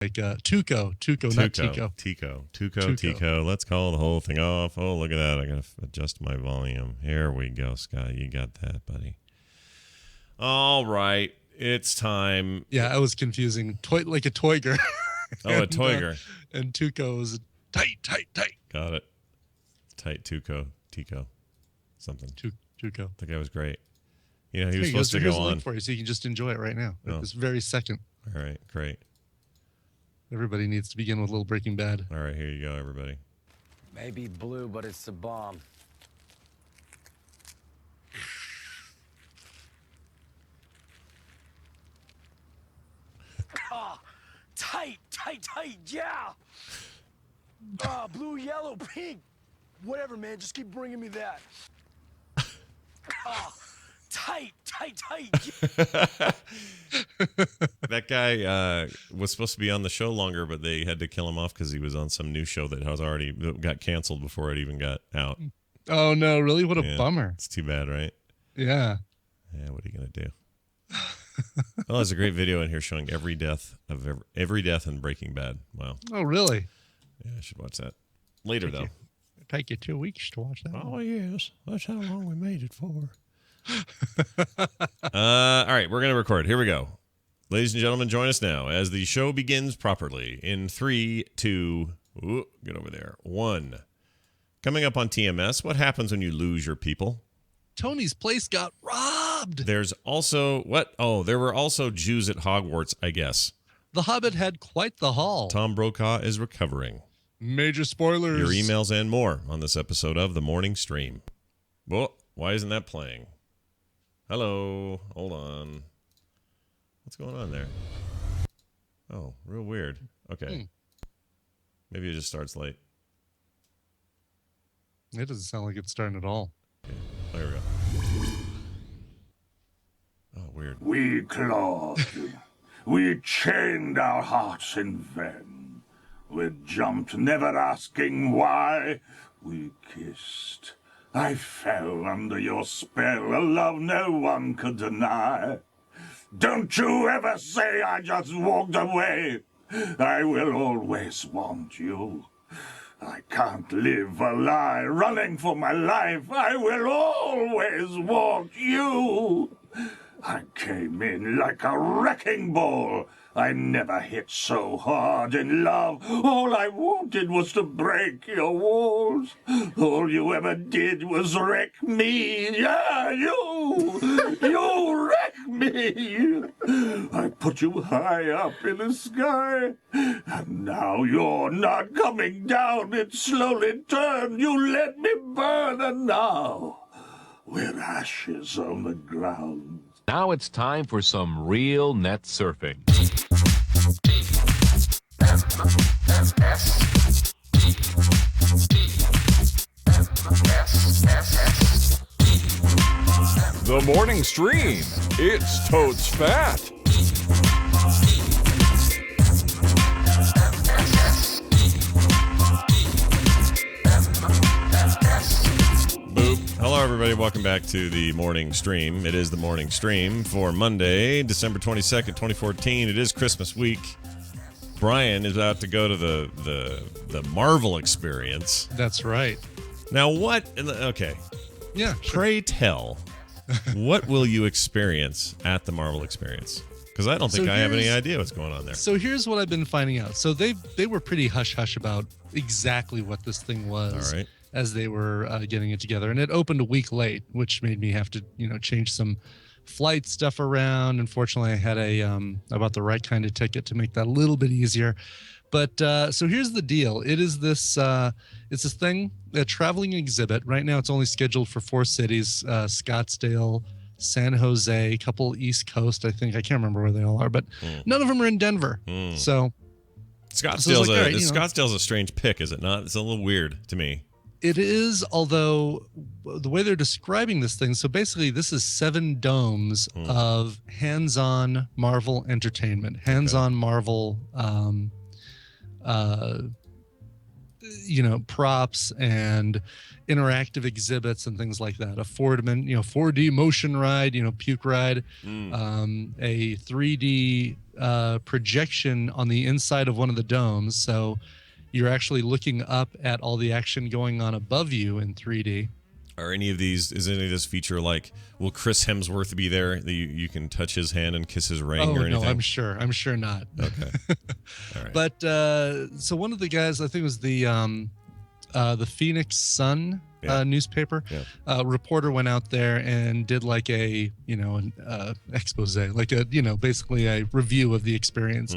like Tuco, not Tico. Tico. Let's call the whole thing off. Oh, look at that. I got to adjust my volume. Here we go, Scott. You got that, buddy. All right. It's time. Yeah, I was confusing. Like a Toiger. Oh, a Toiger. And Tuco was tight. Got it. Tight Tico. Something. Tuco. The guy was great. You know, he was supposed to go on. For you, so you can just enjoy it right now. At this very second. All right, great. Everybody needs to begin with a little Breaking Bad. All right, here you go, everybody. Maybe blue, but it's the bomb. Tight, yeah. Blue, yellow, pink. Whatever, man, just keep bringing me that. Tight. That guy was supposed to be on the show longer, but they had to kill him off because he was on some new show that got canceled before it even got out. Oh no, really? What a bummer. It's too bad, right? Yeah. Yeah, what are you gonna do? Well, there's a great video in here showing every death in Breaking Bad. Wow. Oh, really? Yeah, I should watch that later, though. Take you 2 weeks to watch that. Oh, yes. That's how long we made it for. All right, we're going to record. Here we go. Ladies and gentlemen, join us now as the show begins properly in 3, 2, get over there, 1. Coming up on TMS, what happens when you lose your people? Tony's place got robbed. There's also, what? Oh, there were also Jews at Hogwarts, I guess. The Hobbit had quite the haul. Tom Brokaw is recovering. Major spoilers. Your emails and more on this episode of The Morning Stream. Well, why isn't that playing? Hello. Hold on. What's going on there? Oh, real weird. Okay. Maybe it just starts late. It doesn't sound like it's starting at all. Okay. There we go. Oh, weird. We clawed. We chained our hearts in vain. We jumped, never asking why. We kissed. I fell under your spell, a love no one could deny. Don't you ever say I just walked away. I will always want you. I can't live a lie, running for my life. I will always want you. I came in like a wrecking ball. I never hit so hard in love. All I wanted was to break your walls. All you ever did was wreck me. Yeah, you wrecked me. I put you high up in the sky. And now you're not coming down. It slowly turned. You let me burn. And now we're ashes on the ground. Now it's time for some real net surfing. The morning stream. It's totes fat. Boop. Hello, everybody. Welcome back to the morning stream. It is the morning stream for Monday, December 22nd, 2014. It is Christmas week. Brian is about to go to the Marvel experience. That's right. Now, what? Okay. Yeah. Sure. Pray tell, what will you experience at the Marvel experience? Because I don't think I have any idea what's going on there. So here's what I've been finding out. So they were pretty hush-hush about exactly what this thing was. All right. As they were getting it together. And it opened a week late, which made me have to, change some flight stuff around. Unfortunately, I had I bought the right kind of ticket to make that a little bit easier. But so here's the deal. It is this, it's this thing, a traveling exhibit. Right now, it's only scheduled for 4 cities, Scottsdale, San Jose, a couple East Coast, I think. I can't remember where they all are, but none of them are in Denver. So Scottsdale's a strange pick, is it not? It's a little weird to me. It is, although the way they're describing this thing, so basically this is 7 domes of hands-on Marvel entertainment, hands-on Marvel, props and interactive exhibits and things like that. A 4D motion ride, puke ride, a 3D projection on the inside of one of the domes, so you're actually looking up at all the action going on above you in 3D. Are any of these? Is any of this feature like? Will Chris Hemsworth be there? That you can touch his hand and kiss his ring or anything? No, I'm sure not. Okay. All right. But so one of the guys, I think it was the Phoenix Sun newspaper reporter, went out there and did like a an expose, like a basically a review of the experience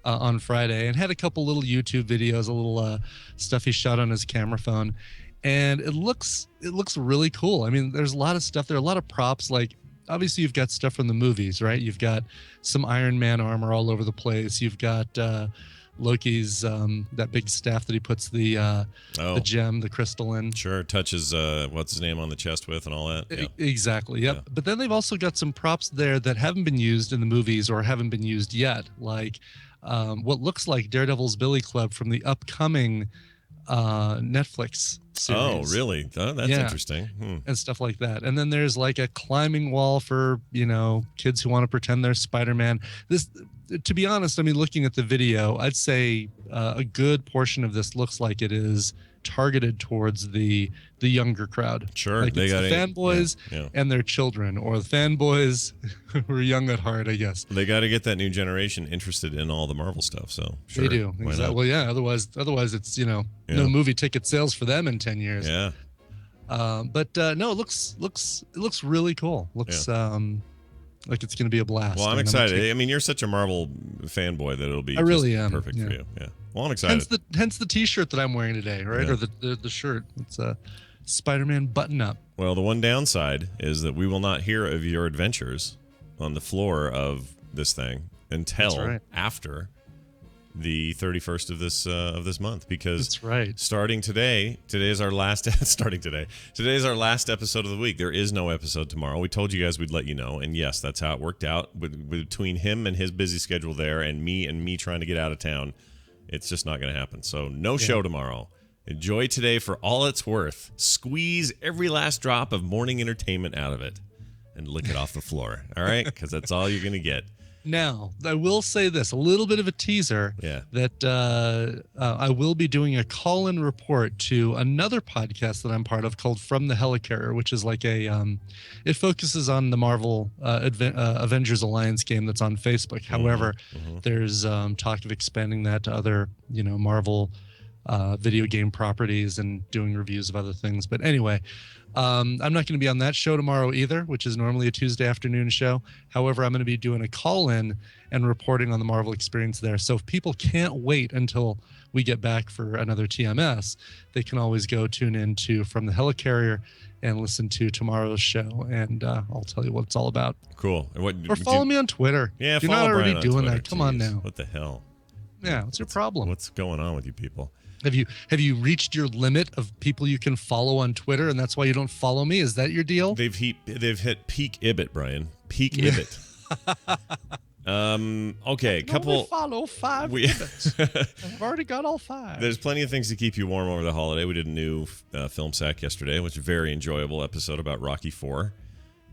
on Friday, and had a couple little YouTube videos, a little stuff he shot on his camera phone, and it looks really cool. I mean, there's a lot of stuff there, a lot of props. Like obviously you've got stuff from the movies, right? You've got some Iron Man armor all over the place. You've got Loki's that big staff that he puts the gem, the crystal in. Sure, touches what's his name on the chest with and all that. Yeah. Exactly. Yep. Yeah. But then they've also got some props there that haven't been used in the movies or haven't been used yet, like what looks like Daredevil's Billy Club from the upcoming Netflix series. Oh, really? Oh, that's interesting. And stuff like that. And then there's like a climbing wall for kids who want to pretend they're Spider-Man. This, to be honest, I mean, looking at the video, I'd say a good portion of this looks like it is targeted towards the younger crowd. Sure, like they got the fanboys and their children, or the fanboys who are young at heart, I guess. They got to get that new generation interested in all the Marvel stuff. So sure, they do. Exactly. Well, yeah. Otherwise, it's no movie ticket sales for them in 10 years. Yeah. But no, it looks really cool. Looks like it's going to be a blast. Well, I'm excited. I mean, you're such a Marvel fanboy that it'll be perfect for you. Yeah. Well, I'm excited. Hence the T-shirt that I'm wearing today, right? Or the shirt. It's a Spider-Man button-up. Well, the one downside is that we will not hear of your adventures on the floor of this thing until after the 31st of this month, because that's right. Starting today is our last Today is our last episode of the week. There is no episode tomorrow. We told you guys we'd let you know, and yes, that's how it worked out. Between him and his busy schedule there, and me trying to get out of town, it's just not going to happen. So no show tomorrow. Enjoy today for all it's worth. Squeeze every last drop of morning entertainment out of it and lick it off the floor. All right, because that's all you're going to get. Now, I will say this, a little bit of a teaser, that I will be doing a call-in report to another podcast that I'm part of called From the Helicarrier, which is like it focuses on the Marvel Avengers Alliance game that's on Facebook. However, there's talk of expanding that to other, Marvel video game properties and doing reviews of other things. But anyway, I'm not going to be on that show tomorrow either, which is normally a Tuesday afternoon show. However, I'm going to be doing a call-in and reporting on the Marvel experience there. So if people can't wait until we get back for another TMS, they can always go tune in to From the Helicarrier and listen to tomorrow's show, and I'll tell you what it's all about. Cool. Or follow me on Twitter. Yeah, if you're not already doing Twitter, that, come on now. What the hell? Yeah, what's your problem? What's going on with you people? Have you reached your limit of people you can follow on Twitter, and that's why you don't follow me? Is that your deal? They've hit peak Ibit, Brian. Peak Ibit. Okay, couple. Follow 5 minutes. I've already got all 5. There's plenty of things to keep you warm over the holiday. We did a new film sack yesterday, which is a very enjoyable episode about Rocky IV.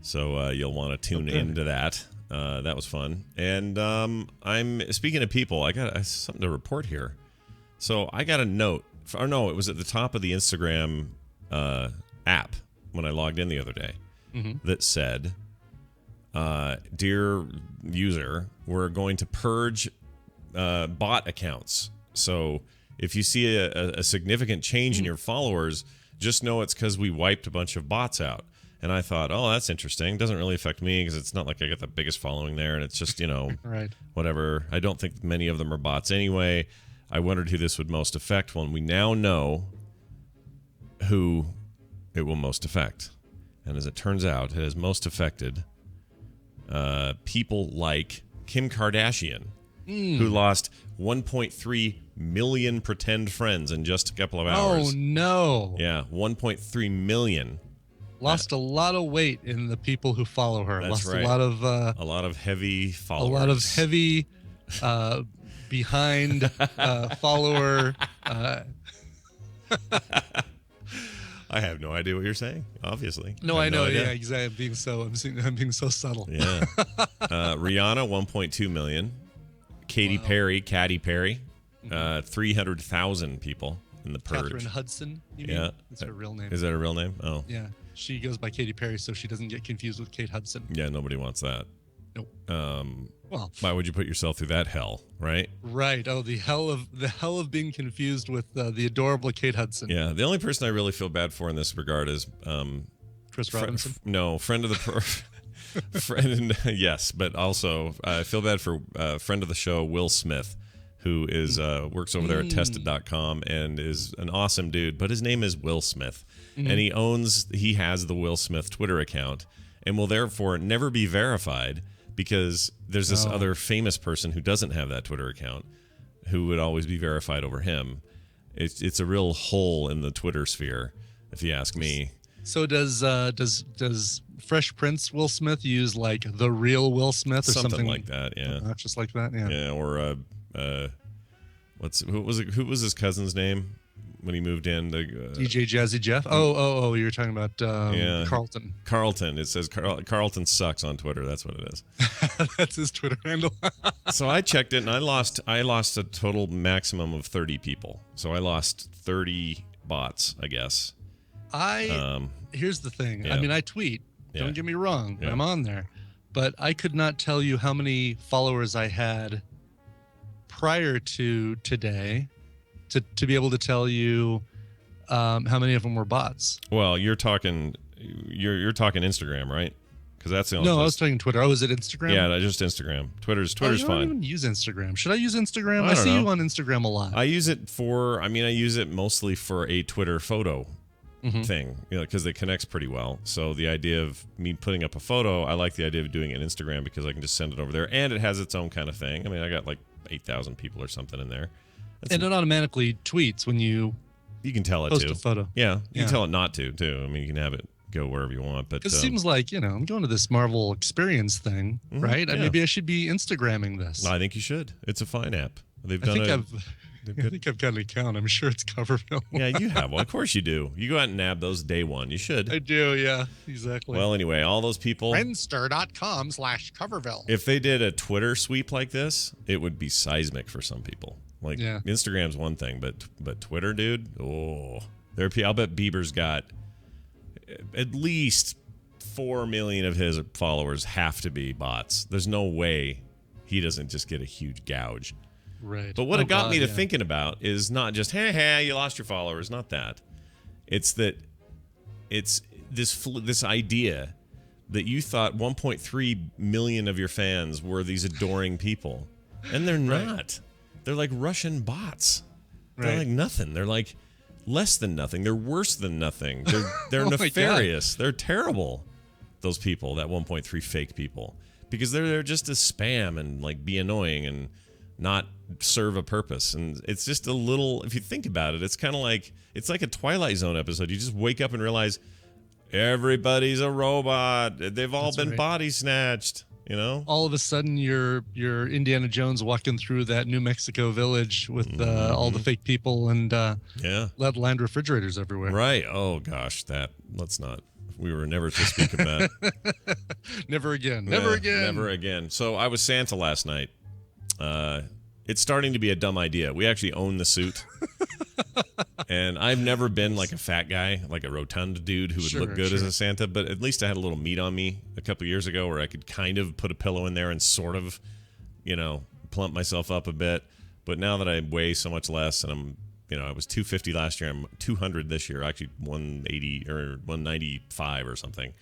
So you'll want to tune into that. That was fun. And I'm speaking of people. I got something to report here. So I got a note. Or no, it was at the top of the Instagram app when I logged in the other day that said, "Dear user, we're going to purge bot accounts. So if you see a significant change in your followers, just know it's because we wiped a bunch of bots out." And I thought, oh, that's interesting. Doesn't really affect me because it's not like I got the biggest following there, and it's just whatever. I don't think many of them are bots anyway. I wondered who this would most affect. Well, we now know who it will most affect. And as it turns out, it has most affected people like Kim Kardashian, who lost 1.3 million pretend friends in just a couple of hours. Oh, no. Yeah, 1.3 million. Lost a lot of weight in the people who follow her. That's Lost right. a lot of heavy followers. A lot of heavy behind follower. I have no idea what you're saying. Obviously, no, I know. Yeah, exactly. I'm being so subtle. Yeah. Rihanna, 1.2 million. Katy Perry, Katy Perry. 300,000 people in the purge. Catherine Hudson, you mean? Yeah. That's her real name. Is that her real name? Oh. Yeah. She goes by Katy Perry, so she doesn't get confused with Kate Hudson. Yeah, nobody wants that. Nope. Well, why would you put yourself through that hell, right? Right. Oh, the hell of being confused with the adorable Kate Hudson. Yeah. The only person I really feel bad for in this regard is Chris Robinson. friend of the friend. Yes, but also I feel bad for friend of the show, Will Smith, who is works over there at tested.com and is an awesome dude, but his name is Will Smith. And he has the Will Smith Twitter account and will therefore never be verified because there's this other famous person who doesn't have that Twitter account who would always be verified over him. It's a real hole in the Twitter sphere, if you ask me. So does Fresh Prince Will Smith use like the real Will Smith or something like that? Yeah, not just like that. Yeah. Yeah, or who was his cousin's name when he moved in? DJ Jazzy Jeff. Oh, you're talking about Carlton. Carlton. It says Carlton sucks on Twitter. That's what it is. That's his Twitter handle. So I checked it and I lost a total maximum of 30 people. So I lost 30 bots, I guess. Here's the thing. Yeah. I mean, I tweet. Yeah. Don't get me wrong. Yeah. I'm on there, but I could not tell you how many followers I had prior to today to be able to tell you how many of them were bots. Well, you're talking Instagram, right? Because that's the only No, place. I was talking Twitter. Oh, is it Instagram? Yeah, just Instagram. Twitter's you fine. don't even use Instagram. Should I use Instagram? I don't see know. you on Instagram a lot. I use it mostly for a Twitter photo thing, because it connects pretty well. So the idea of me putting up a photo, I like the idea of doing it on Instagram because I can just send it over there, and it has its own kind of thing. I mean, I got like 8,000 people or something in there. And it automatically tweets when you can tell it post to. a photo. Yeah, you can tell it not to too. I mean, you can have it go wherever you want, but It seems like, I'm going to this Marvel experience thing, right? yeah. Maybe I should be Instagramming this. I think you should. It's a fine app. I think I've got an account. I'm sure it's Coverville. Yeah, you have one. Of course you do. You go out and nab those day one. You should. I do, yeah, exactly. Well, anyway, all those people. Friendster.com/Coverville. If they did a Twitter sweep like this, it would be seismic for some people. Like Instagram's one thing, but Twitter, dude, I'll bet Bieber's got at least 4 million of his followers have to be bots. There's no way he doesn't just get a huge gouge. Right. But what it got me to thinking about is not just, hey, you lost your followers. Not that. It's this idea that you thought 1.3 million of your fans were these adoring people. And they're not. They're like Russian bots. They're like nothing. They're like less than nothing. They're worse than nothing. They're nefarious. They're terrible. Those people, that 1.3 fake people. Because they're just to spam and like be annoying and not serve a purpose. And it's just a little, if you think about it, it's kind of like, it's like a Twilight Zone episode. You just wake up and realize everybody's a robot. They've all been body snatched, All of a sudden you're Indiana Jones walking through that New Mexico village with all the fake people and lead-lined refrigerators everywhere. Right. Oh gosh, let's not. We were never to speak of that. Never again. Never again. So I was Santa last night. It's starting to be a dumb idea. We actually own the suit. And I've never been like a fat guy, like a rotund dude who would look good as a Santa, but at least I had a little meat on me a couple years ago where I could kind of put a pillow in there and sort of, plump myself up a bit. But now that I weigh so much less and I'm, I was 250 last year, I'm 200 this year, actually 180 or 195 or something,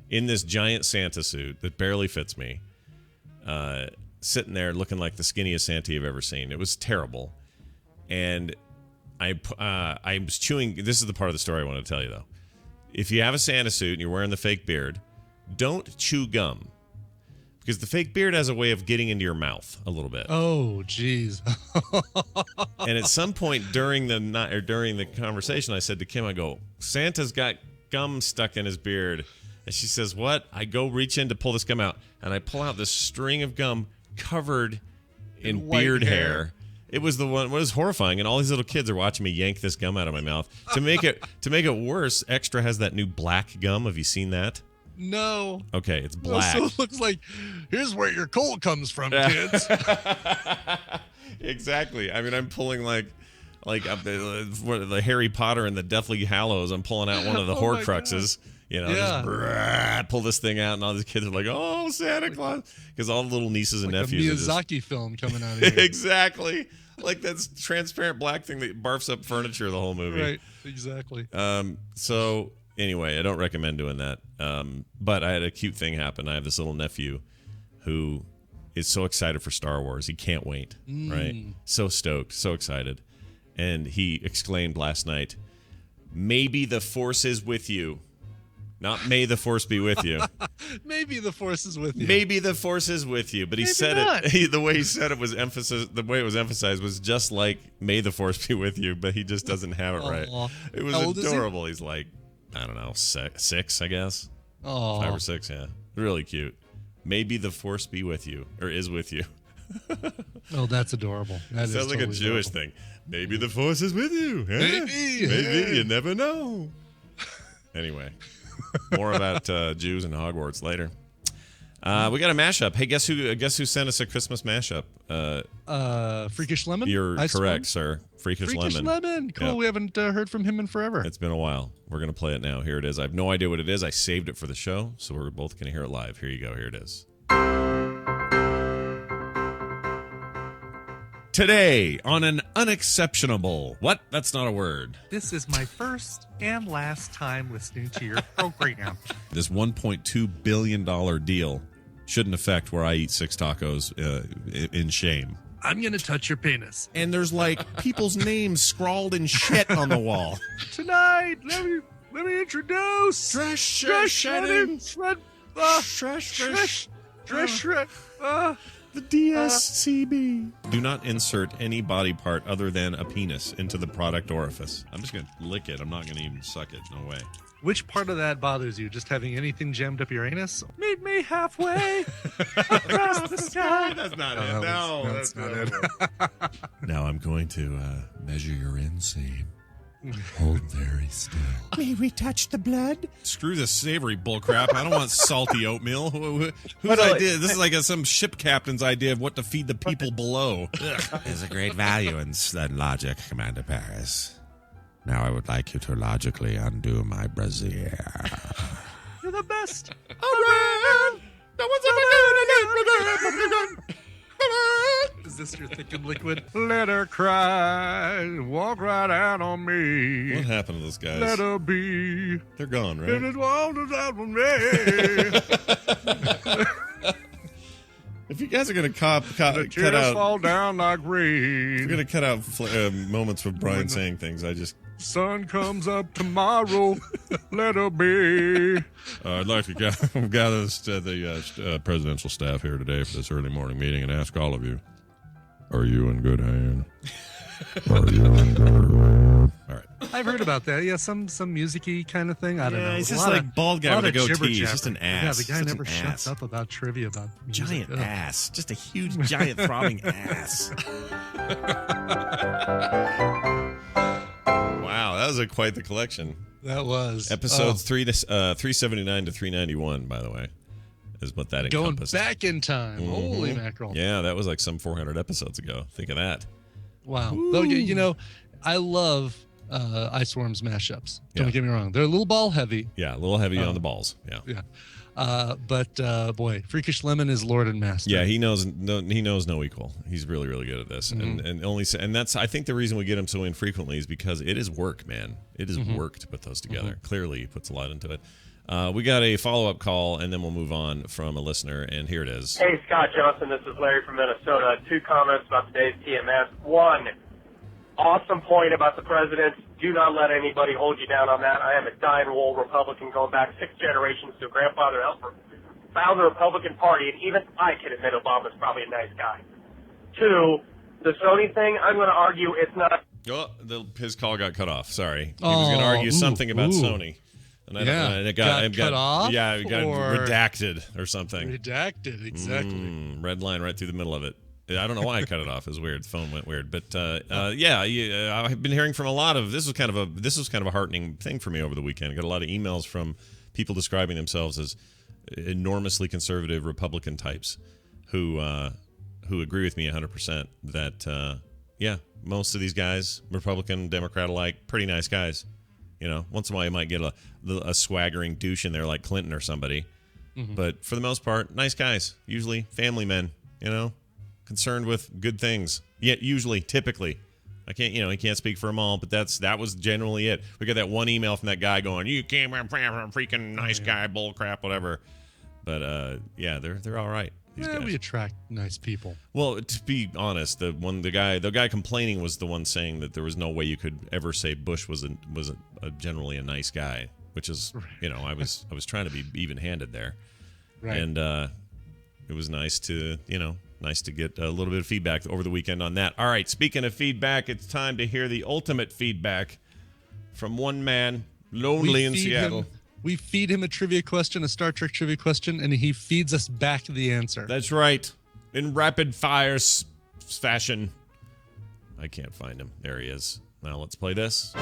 in this giant Santa suit that barely fits me. Sitting there looking like the skinniest Santa you've ever seen. It was terrible. And I was chewing. This is the part of the story I want to tell you, though. If you have a Santa suit and you're wearing the fake beard, don't chew gum. Because the fake beard has a way of getting into your mouth a little bit. Oh, geez. And at some point during the conversation, I said to Kim, I go, Santa's got gum stuck in his beard. And she says, what? I go reach in to pull this gum out, and I pull out this string of gum covered in beard hair. It was the one. What was horrifying, and all these little kids are watching me yank this gum out of my mouth. To make it worse, Extra has that new black gum. Have you seen that? No. Okay, it's black. So it looks like, here's where your cold comes from, kids. Exactly. I mean, I'm pulling like the Harry Potter and the Deathly Hallows. I'm pulling out one of the Oh my Horcruxes. You know, Yeah. just pull this thing out, and all these kids are like, "Oh, Santa Claus!" Because all the little nieces and Like a nephews. Miyazaki film coming out of here. Exactly. Like that transparent black thing that barfs up furniture the whole movie. Right. Exactly. So anyway, I don't recommend doing that. But I had a cute thing happen. I have this little nephew who is so excited for Star Wars. He can't wait. Right. So stoked. So excited. And he exclaimed last night, "Maybe the Force is with you." Not "May the Force be with you." Maybe the Force is with you. Maybe the Force is with you. But he Maybe said not. it. The way he said it was the way it was emphasized was just like "May the Force be with you," but he just doesn't have it right. Aw. It was How old is he? adorable. He's like, I don't know, six, I guess. Oh. 5 or 6, yeah. Really cute. Maybe the Force be with you, or is with you. Oh, that's adorable. That is Sounds like a totally Jewish adorable. thing. Maybe the Force is with you. Huh? Maybe. Maybe. You never know. Anyway, more about Jews and Hogwarts later. We got a mashup. Hey, guess who sent us a Christmas mashup? Freakish Lemon? You're Ice correct, Storm? sir. Freakish Freakish Lemon. Cool. Yeah. We haven't heard from him in forever. It's been a while. We're going to play it now. Here it is. I have no idea what it is. I saved it for the show, so we're both going to hear it live. Here you go. Here it is. Today, on an unexceptionable... What? That's not a word. This is my first and last time listening to your program. This $1.2 billion deal shouldn't affect where I eat 6 tacos in shame. I'm going to touch your penis. And there's like people's names scrawled in shit on the wall. Tonight, let me introduce Trash Shredding. The DSCB. Do not insert any body part other than a penis into the product orifice. I'm just going to lick it. I'm not going to even suck it. No way. Which part of that bothers you? Just having anything jammed up your anus? Meet me halfway across the sky. That's not Oh, it. that No, was- that's that's not it. Now I'm going to measure your inseam. Hold very still. May we touch the blood? Screw this savory bullcrap. I don't want salty oatmeal. Whose idea? This is like some ship captain's idea of what to feed the people below. There's a great value in logic, Commander Paris. Now I would like you to logically undo my brassiere. You're the best. Is this your thick and liquid? Let her cry, walk right out on me. What happened to those guys? Let her be. They're gone, It right? is wonders out for me. If you guys are going to cut Tears out, fall down like if you're rain. going to cut out moments of Brian saying things, I just Sun comes up tomorrow. Let her be. I'd like to gather the presidential staff here today for this early morning meeting and ask all of you, are you in good hands? Are you in good hands? All right. I've heard about that. Yeah, some music-y kind of thing. I don't know. he's A just lot like of- bald guy lot with a of goatee. jibber He's jabber. just an ass. Yeah, the guy Such never an shuts ass. up about trivia about music. Giant Ugh. ass. Just a huge, giant, throbbing ass. Wow, that was quite the collection. That was Episodes 379 to 391, by the way, is what that going encompassed. back in time. Holy mackerel! Yeah, that was like some 400 episodes ago. Think of that. Wow. Though you know, I love Ice Worms mashups. Don't Yeah. get me wrong; they're a little ball heavy. Yeah, a little heavy on the balls. Yeah. Yeah. But boy, Freakish Lemon is Lord and Master. Yeah, he knows no equal. He's really, really good at this, and that's I think the reason we get him so infrequently is because it is work, man. It is work to put those together. Clearly, he puts a lot into it. We got a follow-up call, and then we'll move on from a listener, and here it is. Hey, Scott Johnson, this is Larry from Minnesota. 2 comments about today's TMS. 1, awesome point about the president. Do not let anybody hold you down on that. I am a dyed-in-the-wool Republican going back 6 generations to a grandfather Elmer, founded the Republican Party, and even I can admit Obama's probably a nice guy. 2, the Sony thing, I'm going to argue it's not... Oh, his call got cut off. Sorry, he was going to argue something about Sony. And I Yeah. don't know, and it Got cut off, Yeah, it got or- redacted or something. Redacted, exactly. Red line right through the middle of it. I don't know why I cut it off. It was weird. The phone went weird. But I've been hearing from a lot of this was kind of a heartening thing for me over the weekend. I got a lot of emails from people describing themselves as enormously conservative Republican types who agree with me 100% that, most of these guys, Republican, Democrat alike, pretty nice guys. You know, once in a while you might get a swaggering douche in there like Clinton or somebody. Mm-hmm. But for the most part, nice guys. Usually family men, concerned with good things. Yet usually, typically. I can't, he can't speak for them all, but that was generally it. We got that one email from that guy going, "You can't freaking nice guy, bull crap, whatever." But they're all right. We attract nice people. Well, to be honest, the guy complaining was the one saying that there was no way you could ever say Bush was generally a nice guy, which is, I was trying to be even-handed there, right? And it was nice to get a little bit of feedback over the weekend on that. All right, speaking of feedback, it's time to hear the ultimate feedback from one man, lonely in Seattle. We feed him a trivia question, a Star Trek trivia question, and he feeds us back the answer. That's right. In rapid fire fashion. I can't find him. There he is. Now let's play this.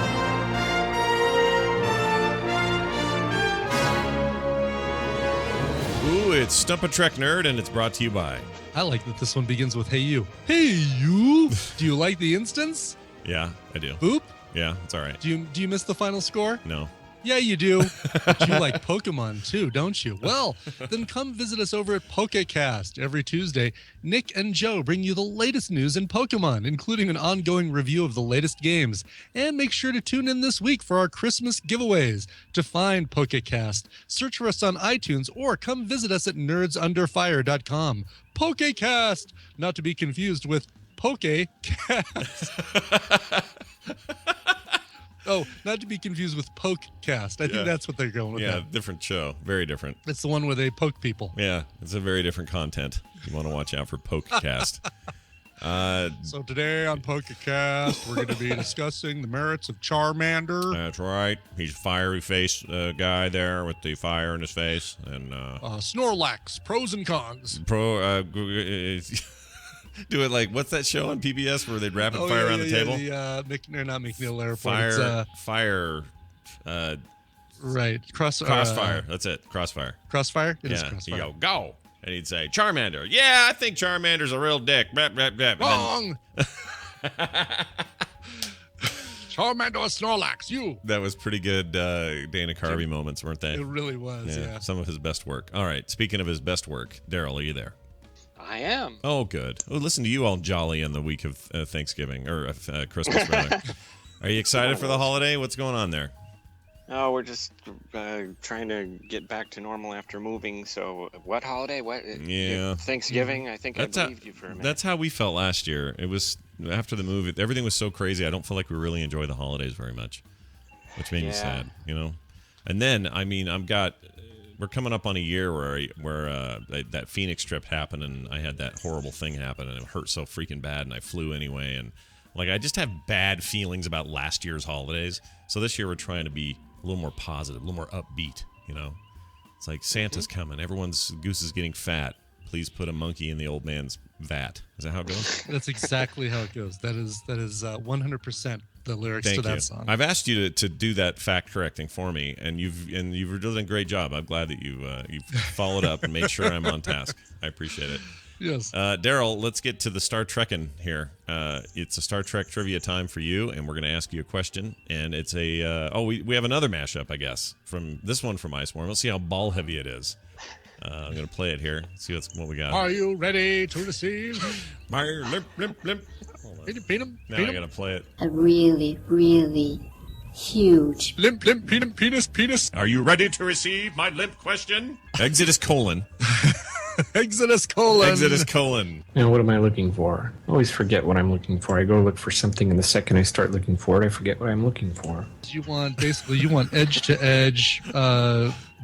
Ooh, it's Stump a Trek Nerd, and it's brought to you by... I like that this one begins with, "Hey, you." Hey, you! Do you like the instance? Yeah, I do. Boop? Yeah, it's all right. Do you miss the final score? No. Yeah, you do. But you like Pokemon too, don't you? Well, then come visit us over at PokeCast. Every Tuesday, Nick and Joe bring you the latest news in Pokemon, including an ongoing review of the latest games. And make sure to tune in this week for our Christmas giveaways. To find PokeCast, search for us on iTunes or come visit us at nerdsunderfire.com. PokeCast, not to be confused with PokeCast. Oh, not to be confused with Pokecast. I think that's what they're going with. Yeah, different show. Very different. It's the one where they poke people. Yeah, it's a very different content. You want to watch out for Pokecast. So today on Pokecast, we're going to be discussing the merits of Charmander. That's right. He's a fiery face guy there with the fire in his face. And Snorlax, pros and cons. Do it like, what's that show on PBS where they'd rapid fire around the table? Not McNeil Airport. Fire. Right. Crossfire. That's it. Crossfire. Crossfire? It is Crossfire. You go. And he'd say, "Charmander. Yeah, I think Charmander's a real dick." Wrong. Charmander or Snorlax, you. That was pretty good Dana Carvey moments, weren't they? It really was, yeah. Some of his best work. All right. Speaking of his best work, Daryl, are you there? I am. Oh, good. Oh, listen to you all jolly in the week of Thanksgiving, or Christmas, rather. Are you excited for the holiday? What's going on there? Oh, we're just trying to get back to normal after moving. So, what holiday? What? Yeah. Thanksgiving? I think I believed you for a minute. That's how we felt last year. It was after the move. Everything was so crazy. I don't feel like we really enjoy the holidays very much, which made me sad, And then, we're coming up on a year where that Phoenix trip happened, and I had that horrible thing happen, and it hurt so freaking bad, and I flew anyway, and I just have bad feelings about last year's holidays. So this year we're trying to be a little more positive, a little more upbeat. It's like Santa's coming, everyone's goose is getting fat. Please put a monkey in the old man's vat. Is that how it goes? That's exactly how it goes. That is 100% the lyrics to that song. I've asked you to do that fact correcting for me, and you've done a great job. I'm glad that you've followed up and made sure I'm on task. I appreciate it. Yes. Daryl, let's get to the Star Trekking here. It's a Star Trek trivia time for you, and we're going to ask you a question. And it's we have another mashup, I guess, from this one from Iceborne. Let's see how ball heavy it is. I'm going to play it here. See what we got. Are you ready to receive? My limp. Now I got to play it. A really, really huge limp, penis. Are you ready to receive my limp question? Exodus colon. Exodus colon. Now, what am I looking for? I always forget what I'm looking for. I go look for something, and the second I start looking for it, I forget what I'm looking for. You want edge to edge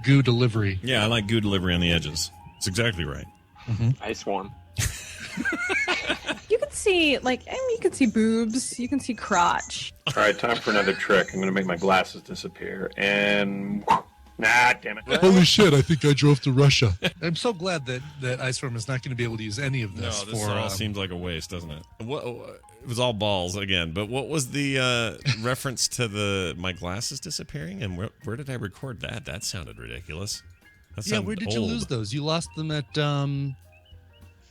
goo delivery. Yeah, I like goo delivery on the edges. It's exactly right. Mm-hmm. Nice one. You can see, you can see boobs. You can see crotch. All right, time for another trick. I'm going to make my glasses disappear. And Nah, damn it. Holy shit, I think I drove to Russia. I'm so glad that Iceworm is not going to be able to use any of this. No, this all seems like a waste, doesn't it? It was all balls again, but what was the reference to my glasses disappearing, and where did I record that? That sounded ridiculous. Where did you lose those? You lost them at... Did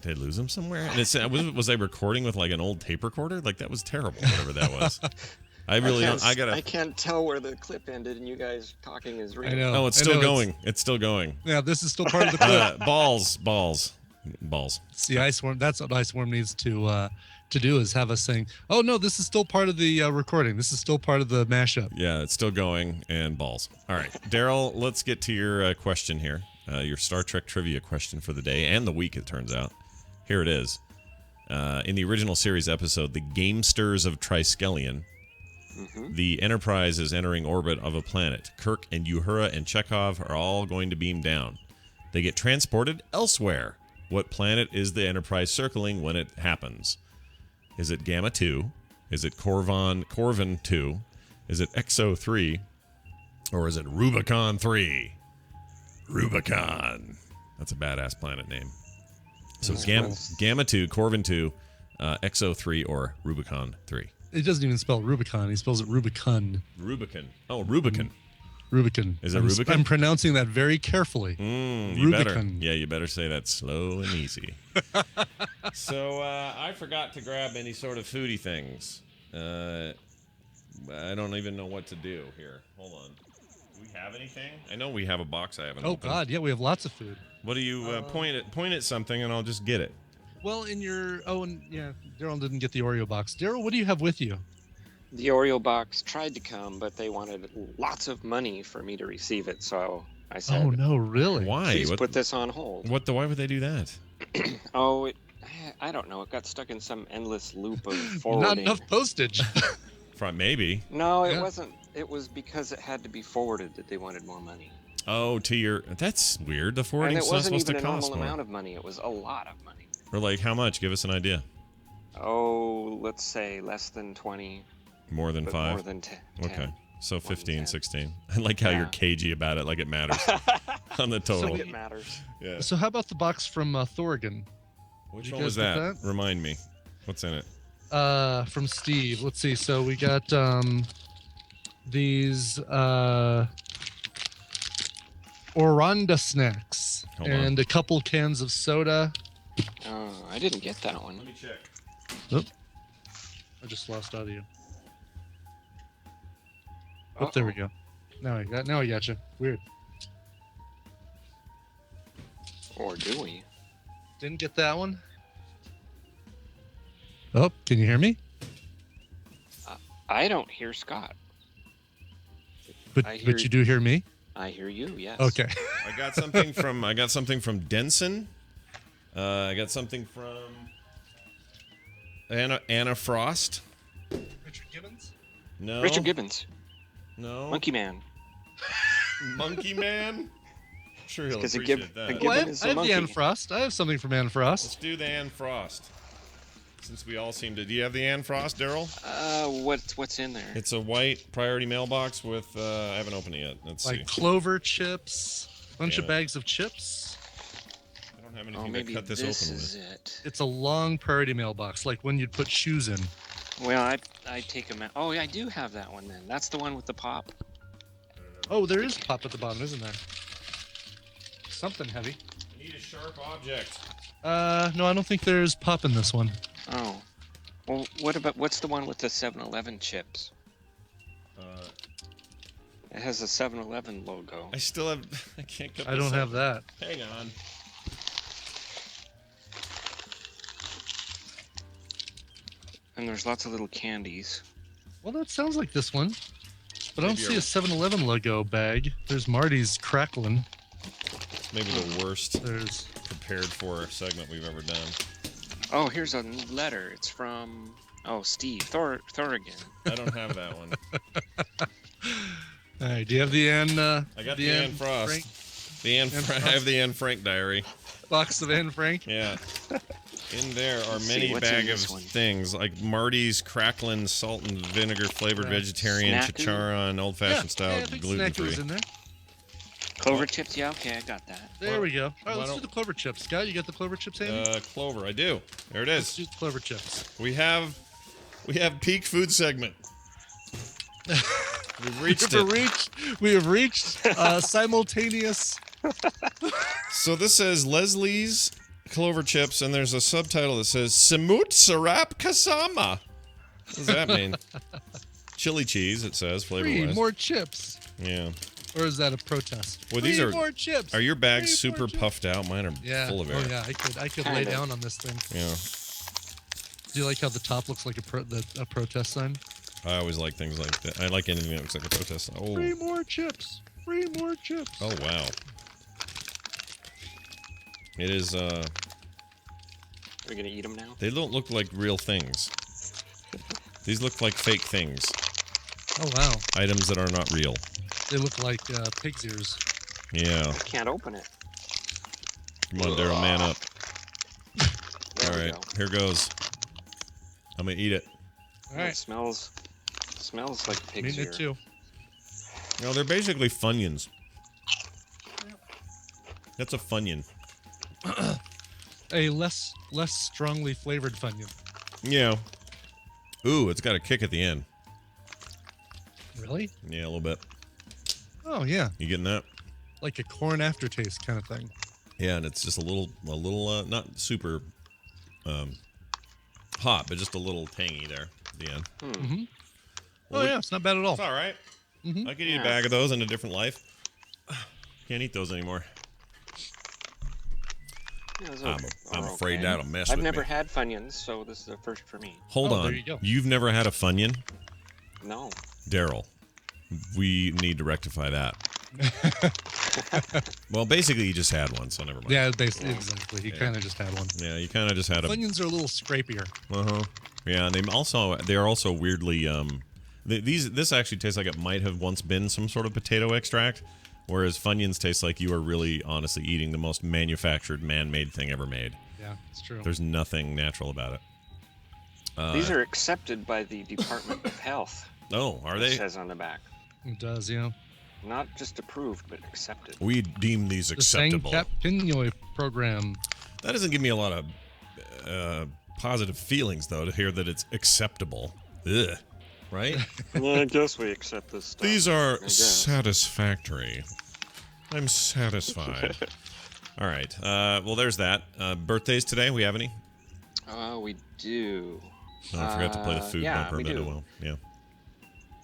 I lose them somewhere? And was I recording with like an old tape recorder? Like that was terrible, whatever that was. I can't tell where the clip ended, and you guys talking is real. I know. Oh, it's still going. It's still going. Yeah, this is still part of the clip. Balls. See, Iceworm. That's what Iceworm needs to do is have us saying, "Oh no, this is still part of the recording. This is still part of the mashup." Yeah, it's still going, and balls. All right, Daryl, let's get to your question here. Your Star Trek trivia question for the day and the week. It turns out, here it is. In the original series episode, "The Gamesters of Triskelion." The Enterprise is entering orbit of a planet. Kirk and Uhura and Chekhov are all going to beam down. They get transported elsewhere. What planet is the Enterprise circling when it happens? Is it Gamma 2? Is it Corvin 2? Is it Exo 3? Or is it Rubicon 3? Rubicon. That's a badass planet name. So Gamma 2, Corvin 2, Exo 3, or Rubicon 3. It doesn't even spell Rubicon. He spells it Rubicon. Rubicon. Oh, Rubicon. Rubicon. Is it Rubicon? I'm pronouncing that very carefully. You better. Yeah, you better say that slow and easy. So I forgot to grab any sort of foodie things. I don't even know what to do here. Hold on. Do we have anything? I know we have a box I haven't opened. God, yeah, we have lots of food. What do you point at something and I'll just get it? Well, Daryl didn't get the Oreo box. Daryl, what do you have with you? The Oreo box tried to come, but they wanted lots of money for me to receive it, so I said, "Oh no, really? Why? Please put this on hold." Why would they do that? I don't know. It got stuck in some endless loop of forwarding. Not enough postage. Maybe. No, it wasn't. It was because it had to be forwarded that they wanted more money. Oh, that's weird. The forwarding's not supposed to cost more. And it wasn't even a normal amount of money. It was a lot of money. Or like how much? Give us an idea. Oh, let's say less than 20. More than 5? More than 10. Okay. So 15, 16. I like how you're cagey about it, like it matters on the total. It matters. Yeah. So how about the box from Thorgan? Which one was that? Remind me. What's in it? From Steve. Let's see. So we got these Oranda snacks and a couple cans of soda. Oh, I didn't get that one. Let me check. Oop. I just lost audio. Oh, there we go. Now I got you. Weird. Or do we? Didn't get that one. Oh, can you hear me? I don't hear Scott. But you do hear me? I hear you. Yes. Okay. I got something from Denson. I got something from Anna Frost. Richard Gibbons? No. Richard Gibbons. No. Monkey Man. Monkey Man? I'm sure he'll appreciate that. Well, I have the Anne Frost. I have something from Anne Frost. Let's do the Anne Frost. Since we all seem to... Do you have the Anne Frost, Daryl? What's in there? It's a white priority mailbox with... I haven't opened it yet. Let's see. Clover chips. Bunch of bags of chips. I don't have anything to cut this open with. It's a long priority mailbox, like when you'd put shoes in. Well, I take them out. Oh, I do have that one then. That's the one with the pop. Oh, there is pop at the bottom, isn't there? Something heavy. I need a sharp object. No, I don't think there's pop in this one. Oh. Well, what's the one with the 7-Eleven chips? It has a 7-Eleven logo. I still have... I can't cut this I don't have that. Hang on. And there's lots of little candies. Well, that sounds like this one. But I don't see a 7-Eleven logo bag. There's Marty's Crackling. Maybe the worst There's prepared for segment we've ever done. Oh, here's a letter. It's from... Oh, Steve. Thorgan. I don't have that one. All right, do you have the Anne... I got the Anne Frost. I have the Anne Frank diary. Box of Anne Frank? Yeah. In there are many bag of things, like Marty's Cracklin' Salt and Vinegar Flavored Vegetarian Snack-o? Chichara and Old-Fashioned Style I think gluten-free. Snack-o was in there. Clover chips, yeah, okay, I got that. There we go. All right, why let's do don't- the clover chips. Scott, you got the clover chips, Andy? Clover, I do. There it Let's is. do the clover chips. We have peak food segment. We've reached it. We have reached simultaneous. So this says Leslie's Clover Chips, and there's a subtitle that says Simut Sarap Kasama. What does that mean? Chili cheese, it says, flavor-wise. 3 more chips. Yeah. Or is that a protest? Well, 3 more chips. Are your bags 3 more super chips. puffed out? Mine are full of air. Oh yeah, I could lay down on this thing. Yeah. Do you like how the top looks like a protest sign? I always like things like that. I like anything that looks like a protest. Oh. 3 more chips. 3 more chips. Oh wow. It is. Are we gonna eat them now? They don't look like real things. These look like fake things. Oh wow. Items that are not real. They look like pig's ears. Yeah. I can't open it. Come on, Daryl, man up. There All we right, go. here goes. I'm gonna eat it. All right. It smells like pig's Eating ear. it too. No, they're basically Funyuns. That's a Funyun. A less strongly flavored Funyun. Yeah. Ooh, it's got a kick at the end. Really? Yeah, a little bit. Oh yeah. You getting that? Like a corn aftertaste kind of thing. Yeah, and it's just a little, not super hot, but just a little tangy there at the end. Mm-hmm. Well, Oh yeah, it's not bad at all. It's all right. Mm-hmm. I could eat a bag of those in a different life. Can't eat those anymore. Yeah, those I'm are afraid okay. that'll mess I've with never me. had Funyuns, so this is a first for me. Hold Oh, on. there you go. You've never had a Funyun? No. Daryl, we need to rectify that. Well, basically, you just had one, so never mind. Yeah, exactly. He kind of just had one. Yeah, you kind of just had a. Funyuns are a little scrapier. Yeah, and they are also weirdly this actually tastes like it might have once been some sort of potato extract, whereas Funyuns taste like you are really honestly eating the most manufactured, man-made thing ever made. Yeah, it's true. There's nothing natural about it. These are accepted by the Department of Health. Oh, are It they? says on the back. It does, yeah. Not just approved, but accepted. We deem these The acceptable. Sang Cap Pinoy program. That doesn't give me a lot of positive feelings, though, to hear that it's acceptable. Ugh. Right? Well, I guess we accept this stuff. These are I guess. satisfactory. I'm satisfied. All right. Well, there's that. Birthdays today? We have any? We do. Oh, I forgot to play the food yeah, bumper. we But do. well, yeah.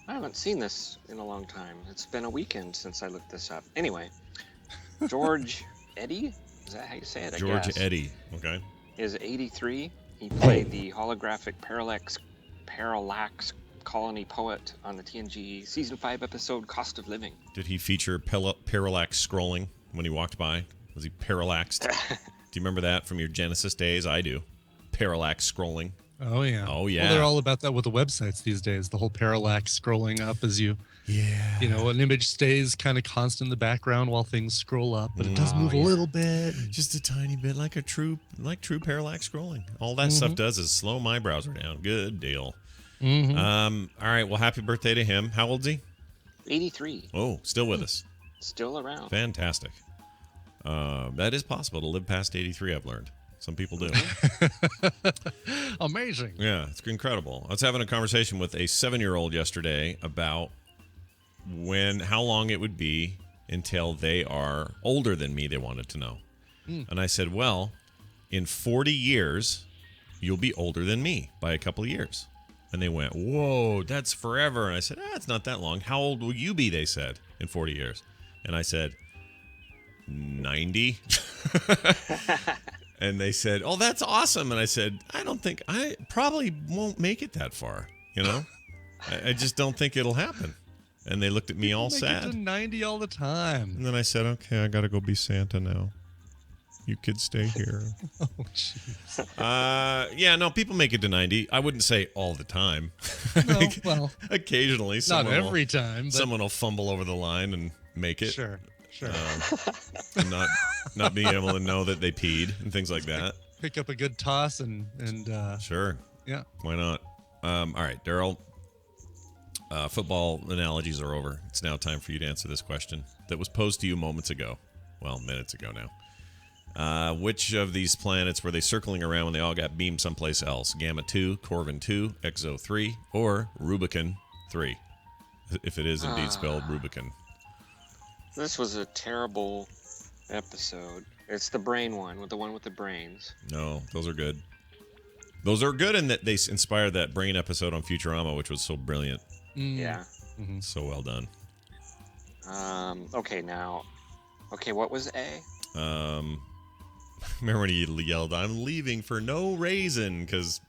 I haven't seen this in a long time. It's been a weekend since I looked this up. Anyway, George Eddy? Is that how you say it? I George guess. Eddy. Okay. Is 83. He played the holographic Parallax Colony Poet on the TNG Season 5 episode Cost of Living. Did he feature parallax scrolling when he walked by? Was he parallaxed? Do you remember that from your Genesis days? I do. Parallax scrolling. Oh yeah. Oh yeah. Well, they're all about that with the websites these days. The whole parallax scrolling up as you. Yeah. You know, an image stays kind of constant in the background while things scroll up, but it does move a little bit. Just a tiny bit, like true parallax scrolling. All that stuff does is slow my browser down. Good deal. Mm-hmm. All right. Well, happy birthday to him. How old's he? 83. Oh, still with us. Still around. Fantastic. That is possible to live past 83. I've learned. Some people do. Amazing. Yeah, it's incredible. I was having a conversation with a 7-year-old yesterday about how long it would be until they are older than me. They wanted to know. And I said, well, in 40 years, you'll be older than me by a couple of years. And they went, whoa, that's forever. And I said, it's not that long. How old will you be, they said, in 40 years? And I said, 90. And they said, oh, that's awesome. And I said, I probably won't make it that far. You know, I just don't think it'll happen. And they looked at me all Make sad. it to 90 all the time. And then I said, okay, I got to go be Santa now. You kids stay here. Oh, jeez. Yeah, no, people make it to 90. I wouldn't say all the time. No, well, occasionally. not Someone every time. But Someone will fumble over the line and make it. Sure. And not being able to know that they peed and things like that. Pick up a good toss and Sure. yeah. Why not? All right, Daryl. football analogies are over. It's now time for you to answer this question that was posed to you moments ago. Well, minutes ago now. Which of these planets were they circling around when they all got beamed someplace else? Gamma 2, Corvin 2, Exo 3, or Rubicon 3? If it is indeed spelled Rubicon. This was a terrible episode. It's the brain one, with the one with the brains. No, those are good. Those are good in that they inspired that brain episode on Futurama, which was so brilliant. Yeah. Mm-hmm. So well done. Okay, now. Okay, what was A? Remember when he yelled, "I'm leaving for no reason," because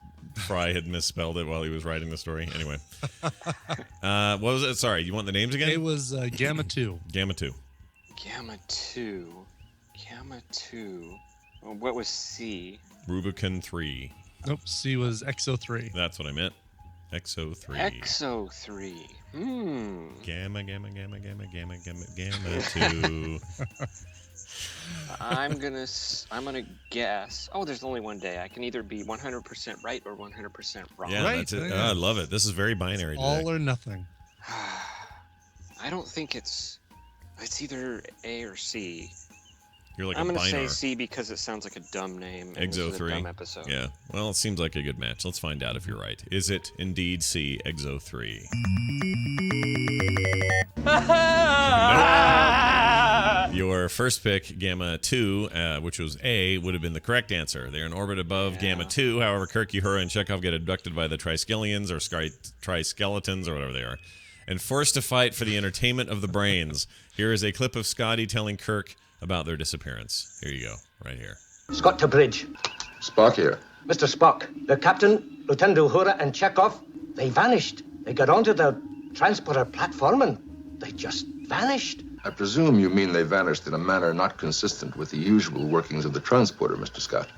Fry had misspelled it while he was writing the story. Anyway. What was it? Sorry, you want the names again? It was Gamma 2. Gamma 2. Gamma 2. Gamma 2. What was C? Rubicon 3. Nope, C was Exo 3. That's what I meant. Exo 3. Exo 3. Gamma 2. I'm gonna guess. Oh, there's only one day. I can either be 100% right or 100% wrong. Yeah, right. That's it. Oh, I love it. This is very binary today. All or nothing. I don't think it's either A or C. You're like I'm a gonna say binar. C because it sounds like a dumb name. And this Exo is a 3. dumb episode. Yeah. Well, it seems like a good match. Let's find out if you're right. Is it indeed C, Exo 3? Nope. Your first pick, Gamma 2, which was A, would have been the correct answer. They're in orbit above Gamma 2. However, Kirk, Uhura, and Chekhov get abducted by the Triskelions or Triskeletons or whatever they are and forced to fight for the entertainment of the brains. Here is a clip of Scotty telling Kirk about their disappearance. Here you go, right here. Scott to bridge. Spock here. Mr. Spock, the captain, Lieutenant Uhura, and Chekhov, they vanished. They got onto the transporter platform and they just vanished. I presume you mean they vanished in a manner not consistent with the usual workings of the transporter, Mr. Scott.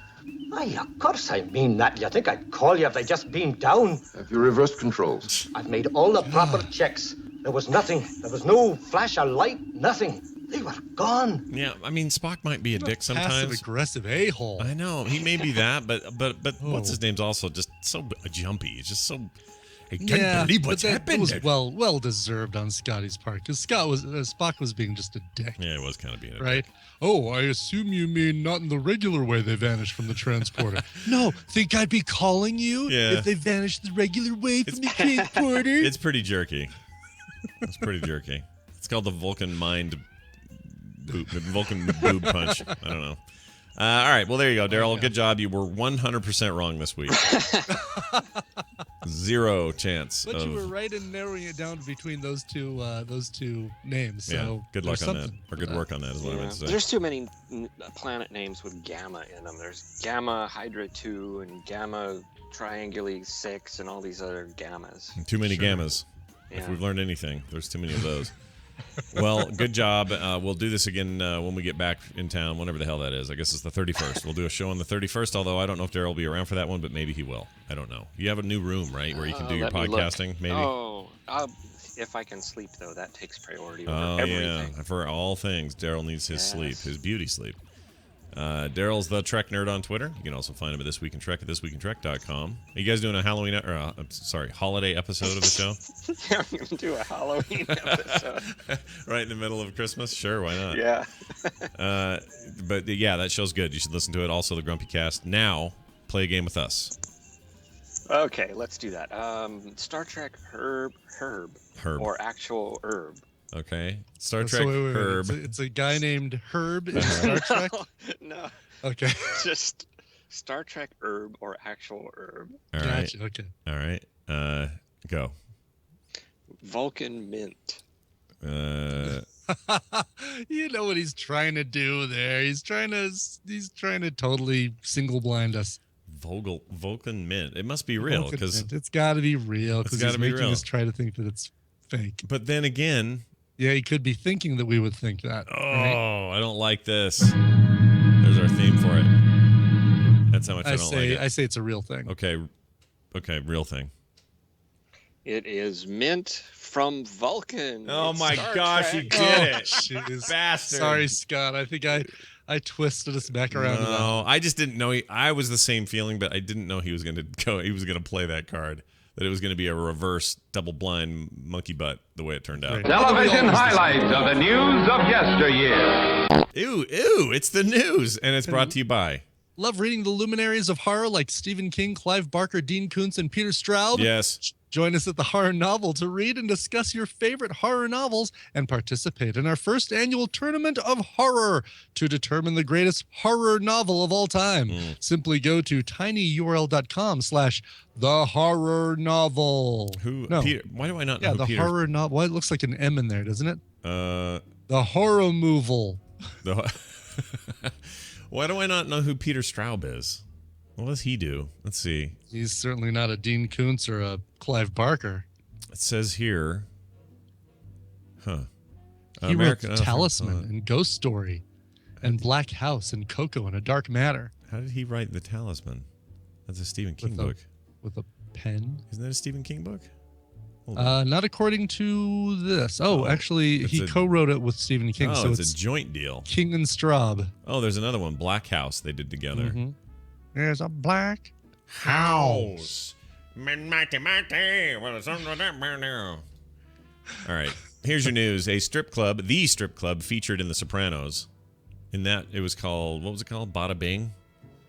Aye, of course I mean that. You think I'd call you if they just beamed down? Have you reversed controls? I've made all the proper checks. There was nothing. There was no flash of light, nothing. They were gone. Yeah, I mean, Spock might be a dick sometimes. Passive-aggressive a-hole. I know, he may be that, but what's his name's also just so jumpy. It's just so... I can't believe what's happened. It was well deserved on Scotty's part because Spock was being just a dick. Yeah, it was kind of being a right. dick. Oh, I assume you mean not in the regular way they vanished from the transporter. No, think I'd be calling you if they vanished the regular way from the transporter? It's pretty jerky. It's pretty jerky. It's called the Vulcan Vulcan boob punch. I don't know. All right, well, there you go, Daryl. Good job. You were 100% wrong this week. Zero chance. But you were right in narrowing it down between those two names. So yeah, good luck on that. Or good work on that is what I meant to say. There's too many planet names with Gamma in them. There's Gamma Hydra 2 and Gamma Trianguli 6 and all these other Gammas. Too many Gammas. Yeah. If we've learned anything, there's too many of those. Well, good job. We'll do this again when we get back in town, whenever the hell that is. I guess it's the 31st. We'll do a show on the 31st, although I don't know if Daryl will be around for that one, but maybe he will. I don't know. You have a new room, right, where you can do your podcasting, maybe? Oh, if I can sleep, though, that takes priority over everything. Yeah. For all things, Daryl needs his sleep, his beauty sleep. Daryl's the Trek Nerd on Twitter. You can also find him at This Week in Trek at thisweekintrek.com. Are you guys doing a Halloween holiday episode of the show? Yeah, I'm going to do a Halloween episode. Right in the middle of Christmas? Sure, why not? Yeah. But yeah, that show's good. You should listen to it. Also, the Grumpy Cast. Now, play a game with us. Okay, let's do that. Star Trek Herb. Or actual Herb. Okay. Star Trek wait. Herb. It's a guy named Herb in Star Trek? No. Okay. Just Star Trek Herb or actual Herb. All right. Gotcha. Okay. All right. Go. Vulcan Mint. You know what he's trying to do there. He's trying to totally single blind us. Vulcan Mint. It must be real because it's got to be real because he's making us try to think that it's fake. But then again, yeah, he could be thinking that we would think that. Oh, right? I don't like this. There's our theme for it. That's how much I don't like it. I say it's a real thing. Okay, real thing. It is mint from Vulcan. Oh it's my Star gosh, Trek. he did it. Jeez. Bastard. Sorry, Scott. I think I twisted us back around to that. No, I just didn't know. I was the same feeling, but I didn't know he was going to go. He was going to play that card. that it was going to be a reverse double-blind monkey butt the way it turned out. Television highlights of the news of yesteryear. Ew, it's the news, and it's brought to you by... Love reading the luminaries of horror like Stephen King, Clive Barker, Dean Koontz, and Peter Straub? Yes. Join us at the Horror Novel to read and discuss your favorite horror novels and participate in our first annual tournament of horror to determine the greatest horror novel of all time. Simply go to tinyurl.com/thehorrornovel. Peter, why do I not know who the Peter... horror novel. Well, it looks like an M in there, doesn't it? The horror moval. Why do I not know who Peter Straub is? What does he do? Let's see. He's certainly not a Dean Koontz or a Clive Barker. It says here, He wrote Talisman and Ghost Story and Black House and Coco and A Dark Matter. How did he write The Talisman? That's a Stephen King book. With a pen? Isn't that a Stephen King book? Not according to this. Actually, he co-wrote it with Stephen King. Oh, so it's a joint deal. King and Straub. Oh, there's another one, Black House, they did together. There's a black house. All right, here's your news. The strip club featured in The Sopranos. In that, it was called, what was it called? Bada Bing?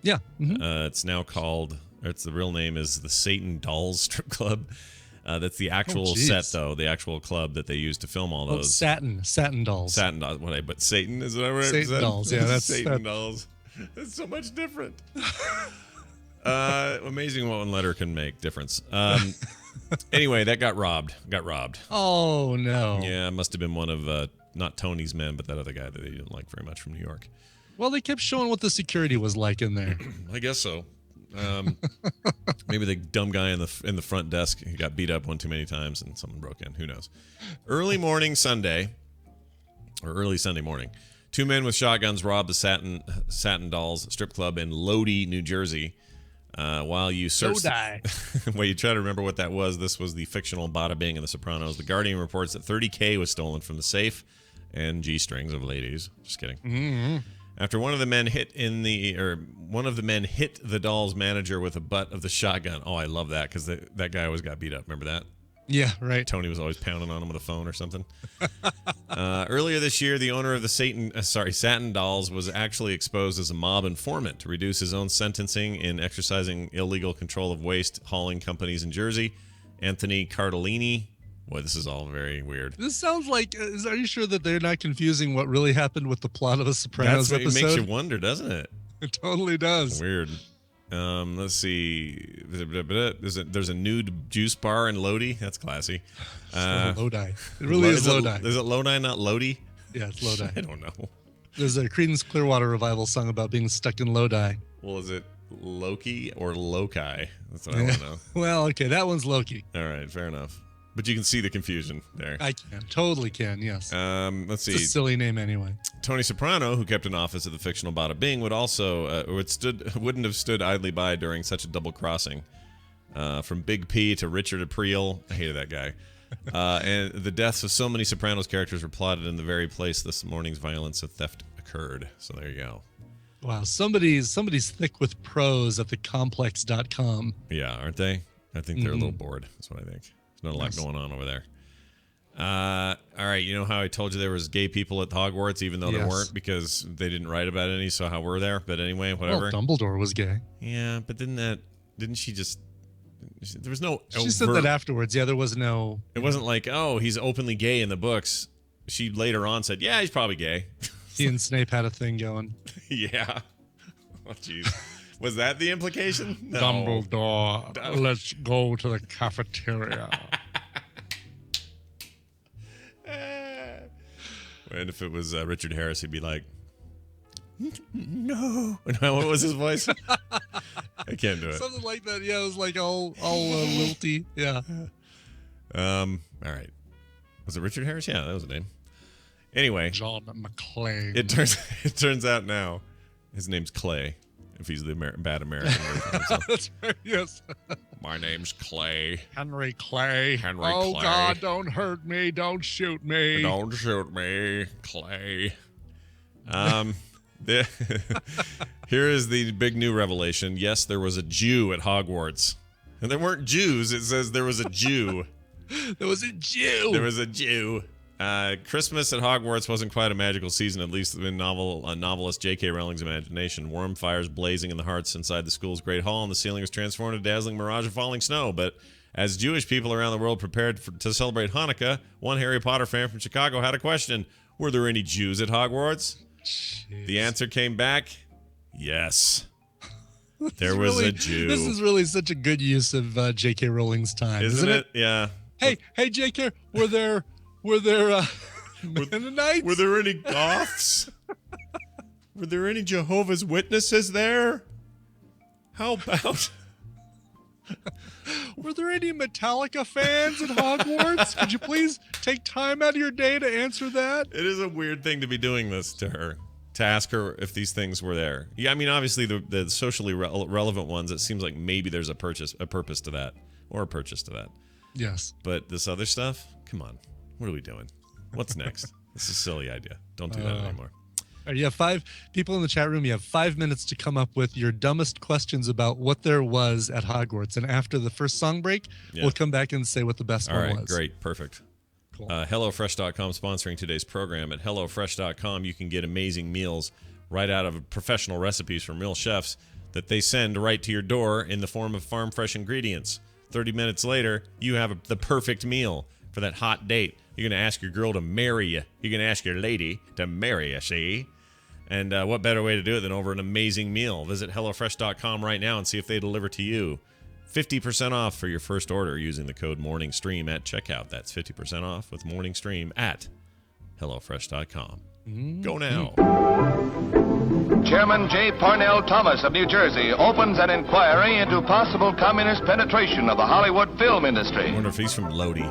Yeah. It's now called, the real name is the Satan Dolls Strip Club. That's the actual set, though, the actual club that they used to film all those. Satin dolls. Satin dolls. But Satan, is that right? Satan dolls, yeah. That's Satan dolls. It's so much different. Amazing what one letter can make difference. Anyway, that got robbed. Oh, no. Yeah, it must have been one of, not Tony's men, but that other guy that they didn't like very much from New York. Well, they kept showing what the security was like in there. I guess so. Maybe the dumb guy in the front desk got beat up one too many times and someone broke in. Who knows? Early Sunday morning, two men with shotguns robbed the Satin Dolls strip club in Lodi, New Jersey. While you search, while you try to remember what that was, this was the fictional Bada Bing in The Sopranos. The Guardian reports that $30K was stolen from the safe and G-strings of ladies. Just kidding. Mm-hmm. After one of the men hit the doll's manager with the butt of the shotgun. Oh, I love that because that guy always got beat up. Remember that? Yeah, right. Tony was always pounding on him with a phone or something. Earlier this year, the owner of the Satin Dolls was actually exposed as a mob informant to reduce his own sentencing in exercising illegal control of waste hauling companies in Jersey. Anthony Cardellini. Boy, this is all very weird. This sounds like, are you sure that they're not confusing what really happened with the plot of a Sopranos episode? It makes you wonder, doesn't it? It totally does. Weird. Let's see. There's a nude juice bar in Lodi. That's classy. Lodi. It really is Lodi. Is it Lodi, not Lodi? Yeah, it's Lodi. I don't know. There's a Creedence Clearwater Revival song about being stuck in Lodi. Well, is it Loki or Loki? That's what I want to know. Well, okay, that one's Loki. All right, fair enough. But you can see the confusion there. I can. Totally can, yes. Let's see. It's a silly name anyway. Tony Soprano, who kept an office at the fictional Bada Bing, wouldn't have stood idly by during such a double crossing. From Big P to Richard April. I hated that guy. And the deaths of so many Sopranos characters were plotted in the very place this morning's violence and theft occurred. So there you go. Wow, somebody's thick with prose at thecomplex.com. Yeah, aren't they? I think they're a little bored. That's what I think. There's not a lot going on over there. All right, you know how I told you there was gay people at Hogwarts, even though there weren't because they didn't write about any, so how were there? But anyway, whatever. Well, Dumbledore was gay. Yeah, but didn't she just... There was no... She said that afterwards. Yeah, there was no... It wasn't like, oh, he's openly gay in the books. She later on said, yeah, he's probably gay. He and Snape had a thing going. Yeah. Oh, jeez. Was that the implication? No. Dumbledore, let's go to the cafeteria. And if it was Richard Harris, he'd be like, no. What was his voice? I can't do it. Something like that. Yeah, it was like all lilty. Yeah. All right. Was it Richard Harris? Yeah, that was the name. Anyway. John McClane. It turns out now his name's Clay. If he's the bad American version. That's right, yes. My name's Clay. Henry Clay. Oh, Clay. God, don't hurt me. Don't shoot me. Don't shoot me, Clay. Here is the big new revelation. Yes, there was a Jew at Hogwarts. And there weren't Jews. It says there was a Jew. There was a Jew. There was a Jew. Christmas at Hogwarts wasn't quite a magical season, at least in novelist J.K. Rowling's imagination. Warm fires blazing in the hearts inside the school's great hall, and the ceiling was transformed into a dazzling mirage of falling snow. But as Jewish people around the world prepared to celebrate Hanukkah, one Harry Potter fan from Chicago had a question. Were there any Jews at Hogwarts? Jeez. The answer came back, yes. There was a Jew. This is really such a good use of J.K. Rowling's time, isn't it? Yeah. Hey, J.K., were there Mennonites? Were there any Goths? Were there any Jehovah's Witnesses there? How about... Were there any Metallica fans at Hogwarts? Could you please take time out of your day to answer that? It is a weird thing to be doing this to her, to ask her if these things were there. Yeah, I mean, obviously the socially relevant ones, it seems like maybe there's a purpose to that, or a purchase to that. Yes. But this other stuff, come on. What are we doing? What's next? This is a silly idea. Don't do that anymore. All right, you have 5 people in the chat room. You have 5 minutes to come up with your dumbest questions about what there was at Hogwarts. And after the first song break, we'll come back and say what the best one was. All right, great. Perfect. Cool. HelloFresh.com sponsoring today's program. At HelloFresh.com, you can get amazing meals right out of professional recipes from real chefs that they send right to your door in the form of farm fresh ingredients. 30 minutes later, you have the perfect meal for that hot date. You're going to ask your girl to marry you. You're going to ask your lady to marry you, see? And what better way to do it than over an amazing meal? Visit HelloFresh.com right now and see if they deliver to you. 50% off for your first order using the code MorningStream at checkout. That's 50% off with MorningStream at HelloFresh.com. Go now. Chairman J. Parnell Thomas of New Jersey opens an inquiry into possible communist penetration of the Hollywood film industry. I wonder if he's from Lodi.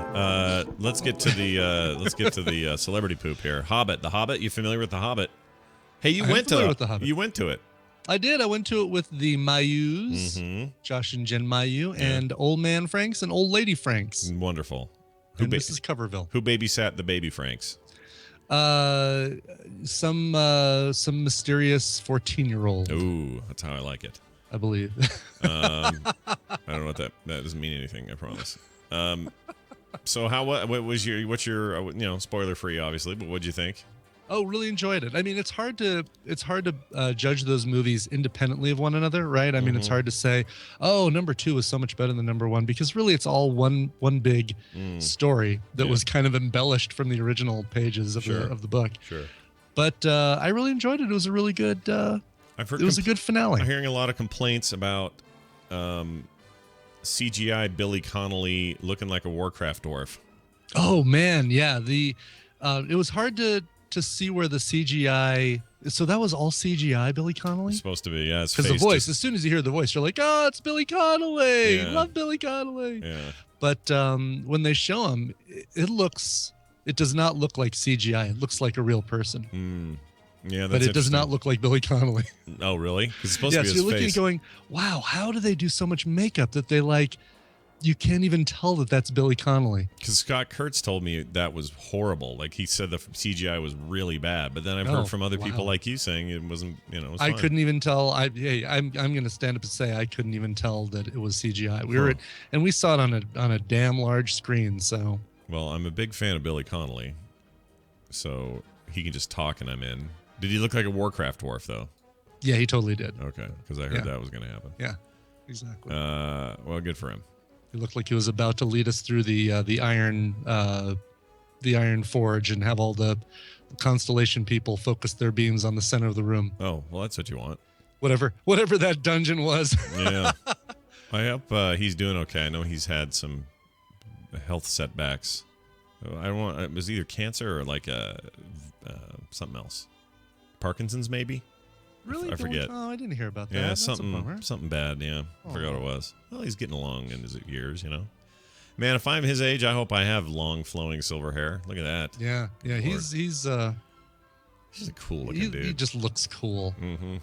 Let's get to the celebrity poop here. Hobbit, The Hobbit. You familiar with The Hobbit? Hey, you went to it. I did. I went to it with the Mayus, Josh and Jen Mayu, and Old Man Franks and Old Lady Franks. Wonderful. And Mrs. Coverville. Who babysat the baby Franks? Some mysterious 14-year-old. Ooh, that's how I like it. I believe. I don't know what that doesn't mean anything. I promise. So what's your spoiler free obviously, but what'd you think? Oh, really enjoyed it. I mean, it's hard to judge those movies independently of one another, right? I mean, it's hard to say, oh, number 2 is so much better than number 1, because really it's all one big story that was kind of embellished from the original pages of the book. Sure. But I really enjoyed it. It was a really good. It was a good finale. I'm hearing a lot of complaints about CGI Billy Connolly looking like a Warcraft dwarf. Oh man, yeah. It was hard to see where the CGI. So that was all CGI, Billy Connolly? It's supposed to be, yeah. Because the voice, as soon as you hear the voice, you're like, oh, it's Billy Connolly. Yeah. Love Billy Connolly. Yeah. But when they show him, it does not look like CGI. It looks like a real person. Yeah, but it does not look like Billy Connolly. Oh, really? Because it's supposed to be his so you're looking face. and going, wow, how do they do so much makeup that they you can't even tell that that's Billy Connolly. Because Scott Kurtz told me that was horrible. Like, he said the CGI was really bad. But then I've heard from other people like you saying it wasn't, it was fine. I couldn't even tell. I'm going to stand up and say I couldn't even tell that it was CGI. We saw it on a damn large screen. So. Well, I'm a big fan of Billy Connolly, so he can just talk and I'm in. Did he look like a Warcraft dwarf though? Yeah, he totally did. Okay, because I heard that was going to happen. Yeah, exactly. Well, good for him. He looked like he was about to lead us through the iron forge and have all the constellation people focus their beams on the center of the room. Oh, well, that's what you want. Whatever that dungeon was. Yeah. I hope he's doing okay. I know he's had some health setbacks. It was either cancer or like something else. Parkinson's, maybe? Really? I forget. Oh, I didn't hear about that. Yeah, That's a bummer. something bad. Yeah, I forgot what it was. Well, he's getting along in his years, Man, if I'm his age, I hope I have long, flowing silver hair. Look at that. Yeah. Lord. He's a cool looking dude. He just looks cool. Mm-hmm.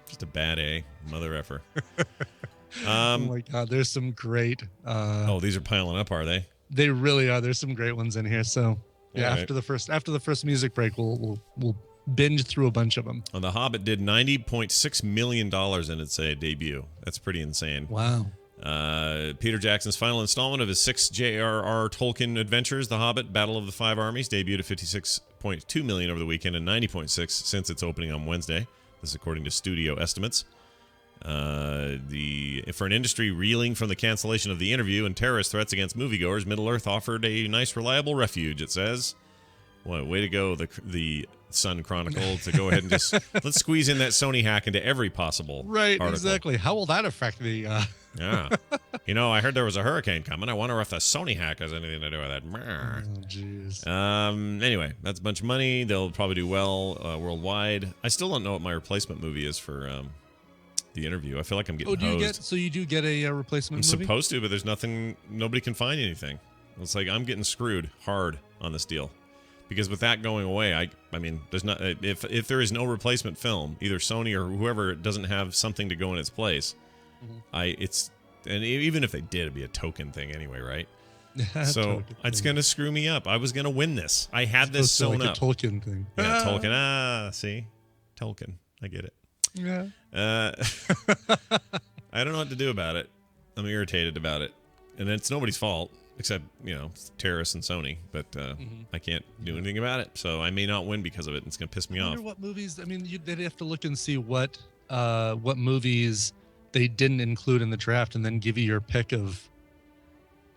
Just a bad A, mother effer. Oh my God, there's some great. These are piling up, are they? They really are. There's some great ones in here. So yeah, All right. after the first music break, we'll binge through a bunch of them. The Hobbit did $90.6 million in its debut. That's pretty insane. Wow. Peter Jackson's final installment of his 6 J.R.R. Tolkien adventures, The Hobbit, Battle of the Five Armies, debuted at $56.2 million over the weekend and $90.6 since its opening on Wednesday. This is according to studio estimates. For an industry reeling from the cancellation of The Interview and terrorist threats against moviegoers, Middle-earth offered a nice, reliable refuge, it says. Well, way to go, the Sun Chronicle, to go ahead and just let's squeeze in that Sony hack into every possible article. Exactly. How will that affect the... Yeah. I heard there was a hurricane coming. I wonder if the Sony hack has anything to do with it. Oh, jeez. Anyway, that's a bunch of money. They'll probably do well worldwide. I still don't know what my replacement movie is for The Interview. I feel like I'm getting hosed. So you do get a replacement movie? I'm supposed to, but there's nothing. Nobody can find anything. It's like I'm getting screwed hard on this deal. Because with that going away, I mean, there's not if there is no replacement film, either Sony or whoever doesn't have something to go in its place, and even if they did, it'd be a token thing anyway, right? So it's gonna screw me up. I was gonna win this. I had this sewn up. A Tolkien thing. Yeah, Tolkien. See, Tolkien. I get it. Yeah. I don't know what to do about it. I'm irritated about it, and it's nobody's fault. Except, terrorists and Sony, but I can't do anything about it. So I may not win because of it. And it's going to piss me I off. wonder what movies. I mean, they'd have to look and see what movies they didn't include in the draft, and then give you your pick of.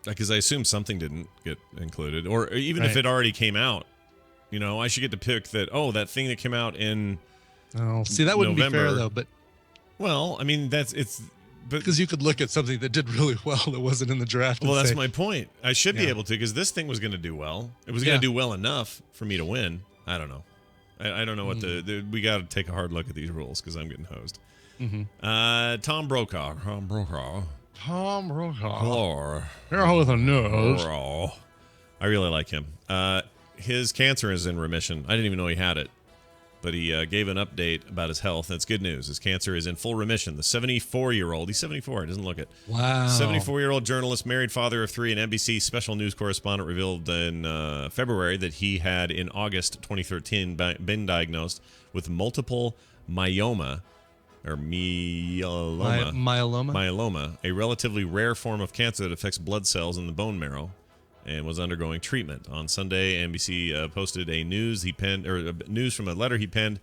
Because I assume something didn't get included, or even if it already came out, I should get to pick that. Oh, that thing that came out in. Oh, see, that wouldn't November. be fair though. But well, I mean, because you could look at something that did really well that wasn't in the draft. Well, that's my point. I should be able to, because this thing was going to do well. It was going to do well enough for me to win. I don't know. I don't know what we got to take a hard look at these rules because I'm getting hosed. Tom Brokaw. Hello. Here with a nose. Hello. I really like him. His cancer is in remission. I didn't even know he had it. But he gave an update about his health. That's good news. His cancer is in full remission. The 74-year-old, he's 74, he doesn't look it. Wow. 74-year-old journalist, married, father of 3, and NBC special news correspondent revealed in February that he had, in August 2013, been diagnosed with multiple myeloma, or myeloma. Myeloma, a relatively rare form of cancer that affects blood cells in the bone marrow, and was undergoing treatment. On Sunday, NBC posted news from a letter he penned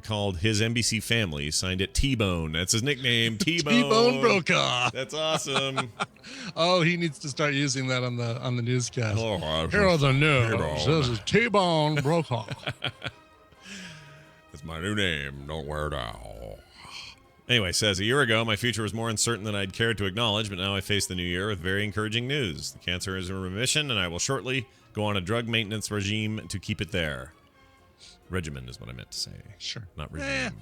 called His NBC Family. Signed it T-Bone. That's his nickname, T-Bone. T-Bone Brokaw. That's awesome. Oh, he needs to start using that on the newscast. Hello, here are the news. This is T-Bone Brokaw. That's my new name. Don't wear it out. Anyway, says, a year ago, my future was more uncertain than I'd cared to acknowledge, but now I face the new year with very encouraging news. The cancer is in remission, and I will shortly go on a drug maintenance regime to keep it there. Regimen is what I meant to say. Sure. Not regime.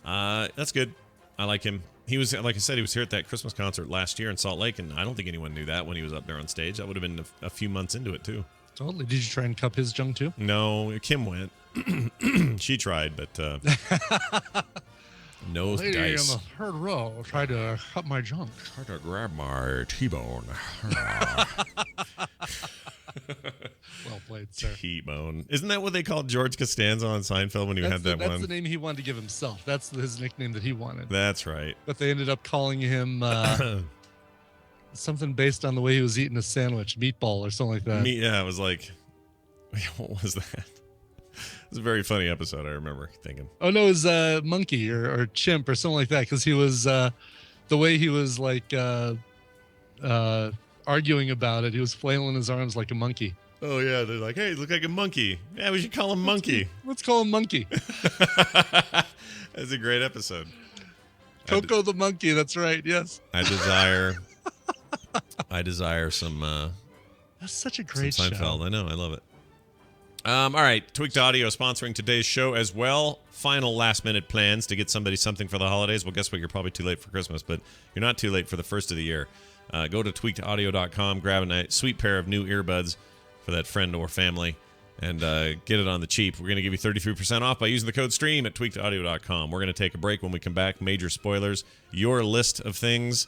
That's good. I like him. He was, like I said, he was here at that Christmas concert last year in Salt Lake, and I don't think anyone knew that when he was up there on stage. That would have been a few months into it, too. Totally. Did you try and cup his junk, too? No, Kim went. She tried, but... No lady dice. in the third row tried to cut my junk. Tried to grab my T-bone. Well played, sir. T-bone. Isn't that what they called George Costanza on Seinfeld when he had that one? That's the name he wanted to give himself. That's his nickname that he wanted. That's right. But they ended up calling him something based on the way he was eating a sandwich, meatball or something like that. It was like, what was that? It was a very funny episode, I remember thinking. Oh, no, it was monkey or chimp or something like that, because he was, the way he was, like, arguing about it, he was flailing his arms like a monkey. Oh, yeah, they're like, hey, you look like a monkey. Yeah, we should call him Monkey. Let's call him Monkey. That's a great episode. Coco the Monkey, that's right, yes. I desire some... that's such a great Seinfeld. show. I know, I love it. All right, Tweaked Audio sponsoring today's show as well. Final last-minute plans to get somebody something for the holidays. Well, guess what? You're probably too late for Christmas, but you're not too late for the first of the year. Go to tweakedaudio.com, grab a nice, sweet pair of new earbuds for that friend or family, and get it on the cheap. We're going to give you 33% off by using the code STREAM at tweakedaudio.com. We're going to take a break. When we come back, major spoilers, your list of things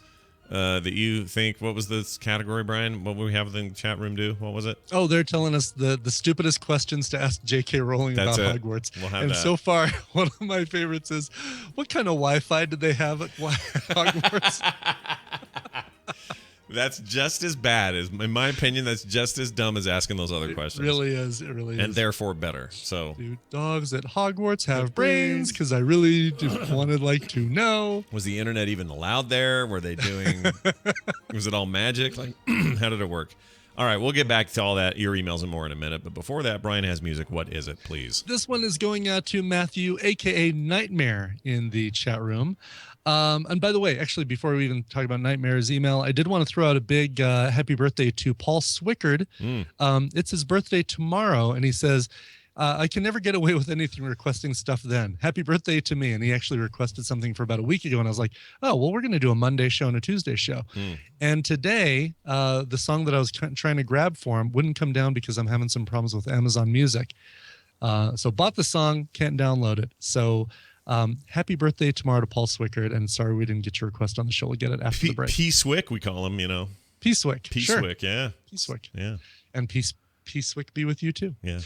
that you think, what was this category, Brian? What would we have in the chat room do? What was it? Oh, they're telling us the stupidest questions to ask J.K. Rowling That's about it. Hogwarts. We'll have and that. so far, one of my favorites is, what kind of Wi-Fi did they have at Hogwarts? That's just as bad as, in my opinion, that's just as dumb as asking those other questions. It really is. It really is. And therefore better. So, do dogs at Hogwarts have brains? Because I really wanted to know. Was the internet even allowed there? Were they doing? Was it all magic? Like, how did it work? All right, we'll get back to all that, your emails and more in a minute. But before that, Brian has music. What is it, please? This one is going out to Matthew, a.k.a. Nightmare, in the chat room. And by the way, actually, before we even talk about Nightmare's email, I did want to throw out a big happy birthday to Paul Swickard. It's his birthday tomorrow, and he says, I can never get away with anything requesting stuff then. Happy birthday to me. And he actually requested something for about a week ago, and I was like, oh, well, we're going to do a Monday show and a Tuesday show. And today, the song that I was trying to grab for him wouldn't come down because I'm having some problems with Amazon Music. So bought the song, can't download it. So happy birthday tomorrow to Paul Swickard, and sorry we didn't get your request on the show. We'll get it after the break. P-Swick, we call him, P-Swick. P-Swick, sure. yeah. P-Swick. Yeah. And P-Swick be with you too. Yeah.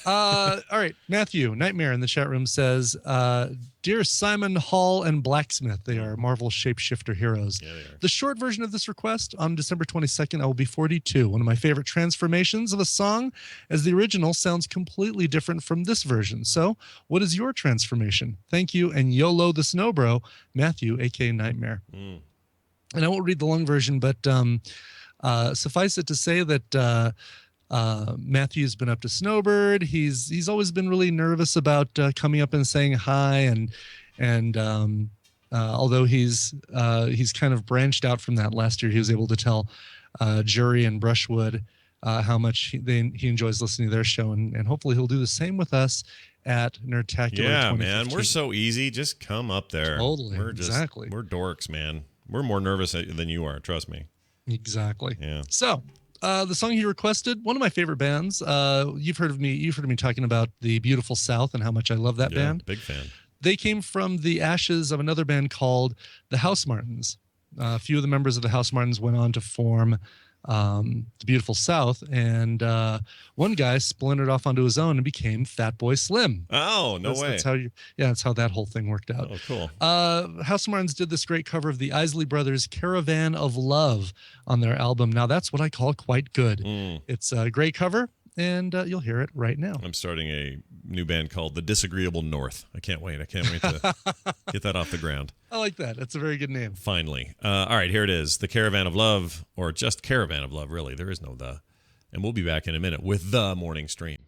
All right. Matthew, Nightmare in the chat room says, Dear Simon, Hall, and Blacksmith, they are Marvel shapeshifter heroes. Yeah, they are. The short version of this request, on December 22nd, I will be 42. One of my favorite transformations of a song, as the original sounds completely different from this version. So what is your transformation? Thank you, and YOLO the Snow Bro, Matthew, a.k.a. Nightmare. And I won't read the long version, but suffice it to say that Matthew's been up to Snowbird. He's always been really nervous about coming up and saying hi, and although he's kind of branched out from that. Last year he was able to tell Jury and Brushwood how much he enjoys listening to their show, and hopefully he'll do the same with us at Nerdtacular. Yeah, man, we're so easy. Just come up there. Totally, we're exactly. We're dorks, man. We're more nervous than you are. Trust me. Exactly. Yeah. So. The song he requested, one of my favorite bands. You've heard me talking about the Beautiful South and how much I love that band. Big fan. They came from the ashes of another band called the House Martins. A few of the members of the House Martins went on to form the Beautiful South, and one guy splintered off onto his own and became Fatboy Slim. Oh, no way. That's how that whole thing worked out. Oh, cool. House Martins did this great cover of the Isley Brothers' Caravan of Love on their album. Now that's what I call quite good. It's a great cover, and you'll hear it right now. I'm starting a new band called The Disagreeable North. I can't wait to get that off the ground. I like that. That's a very good name. Finally. All right, here it is. The Caravan of Love, or just Caravan of Love, really. There is no the. And we'll be back in a minute with the morning stream.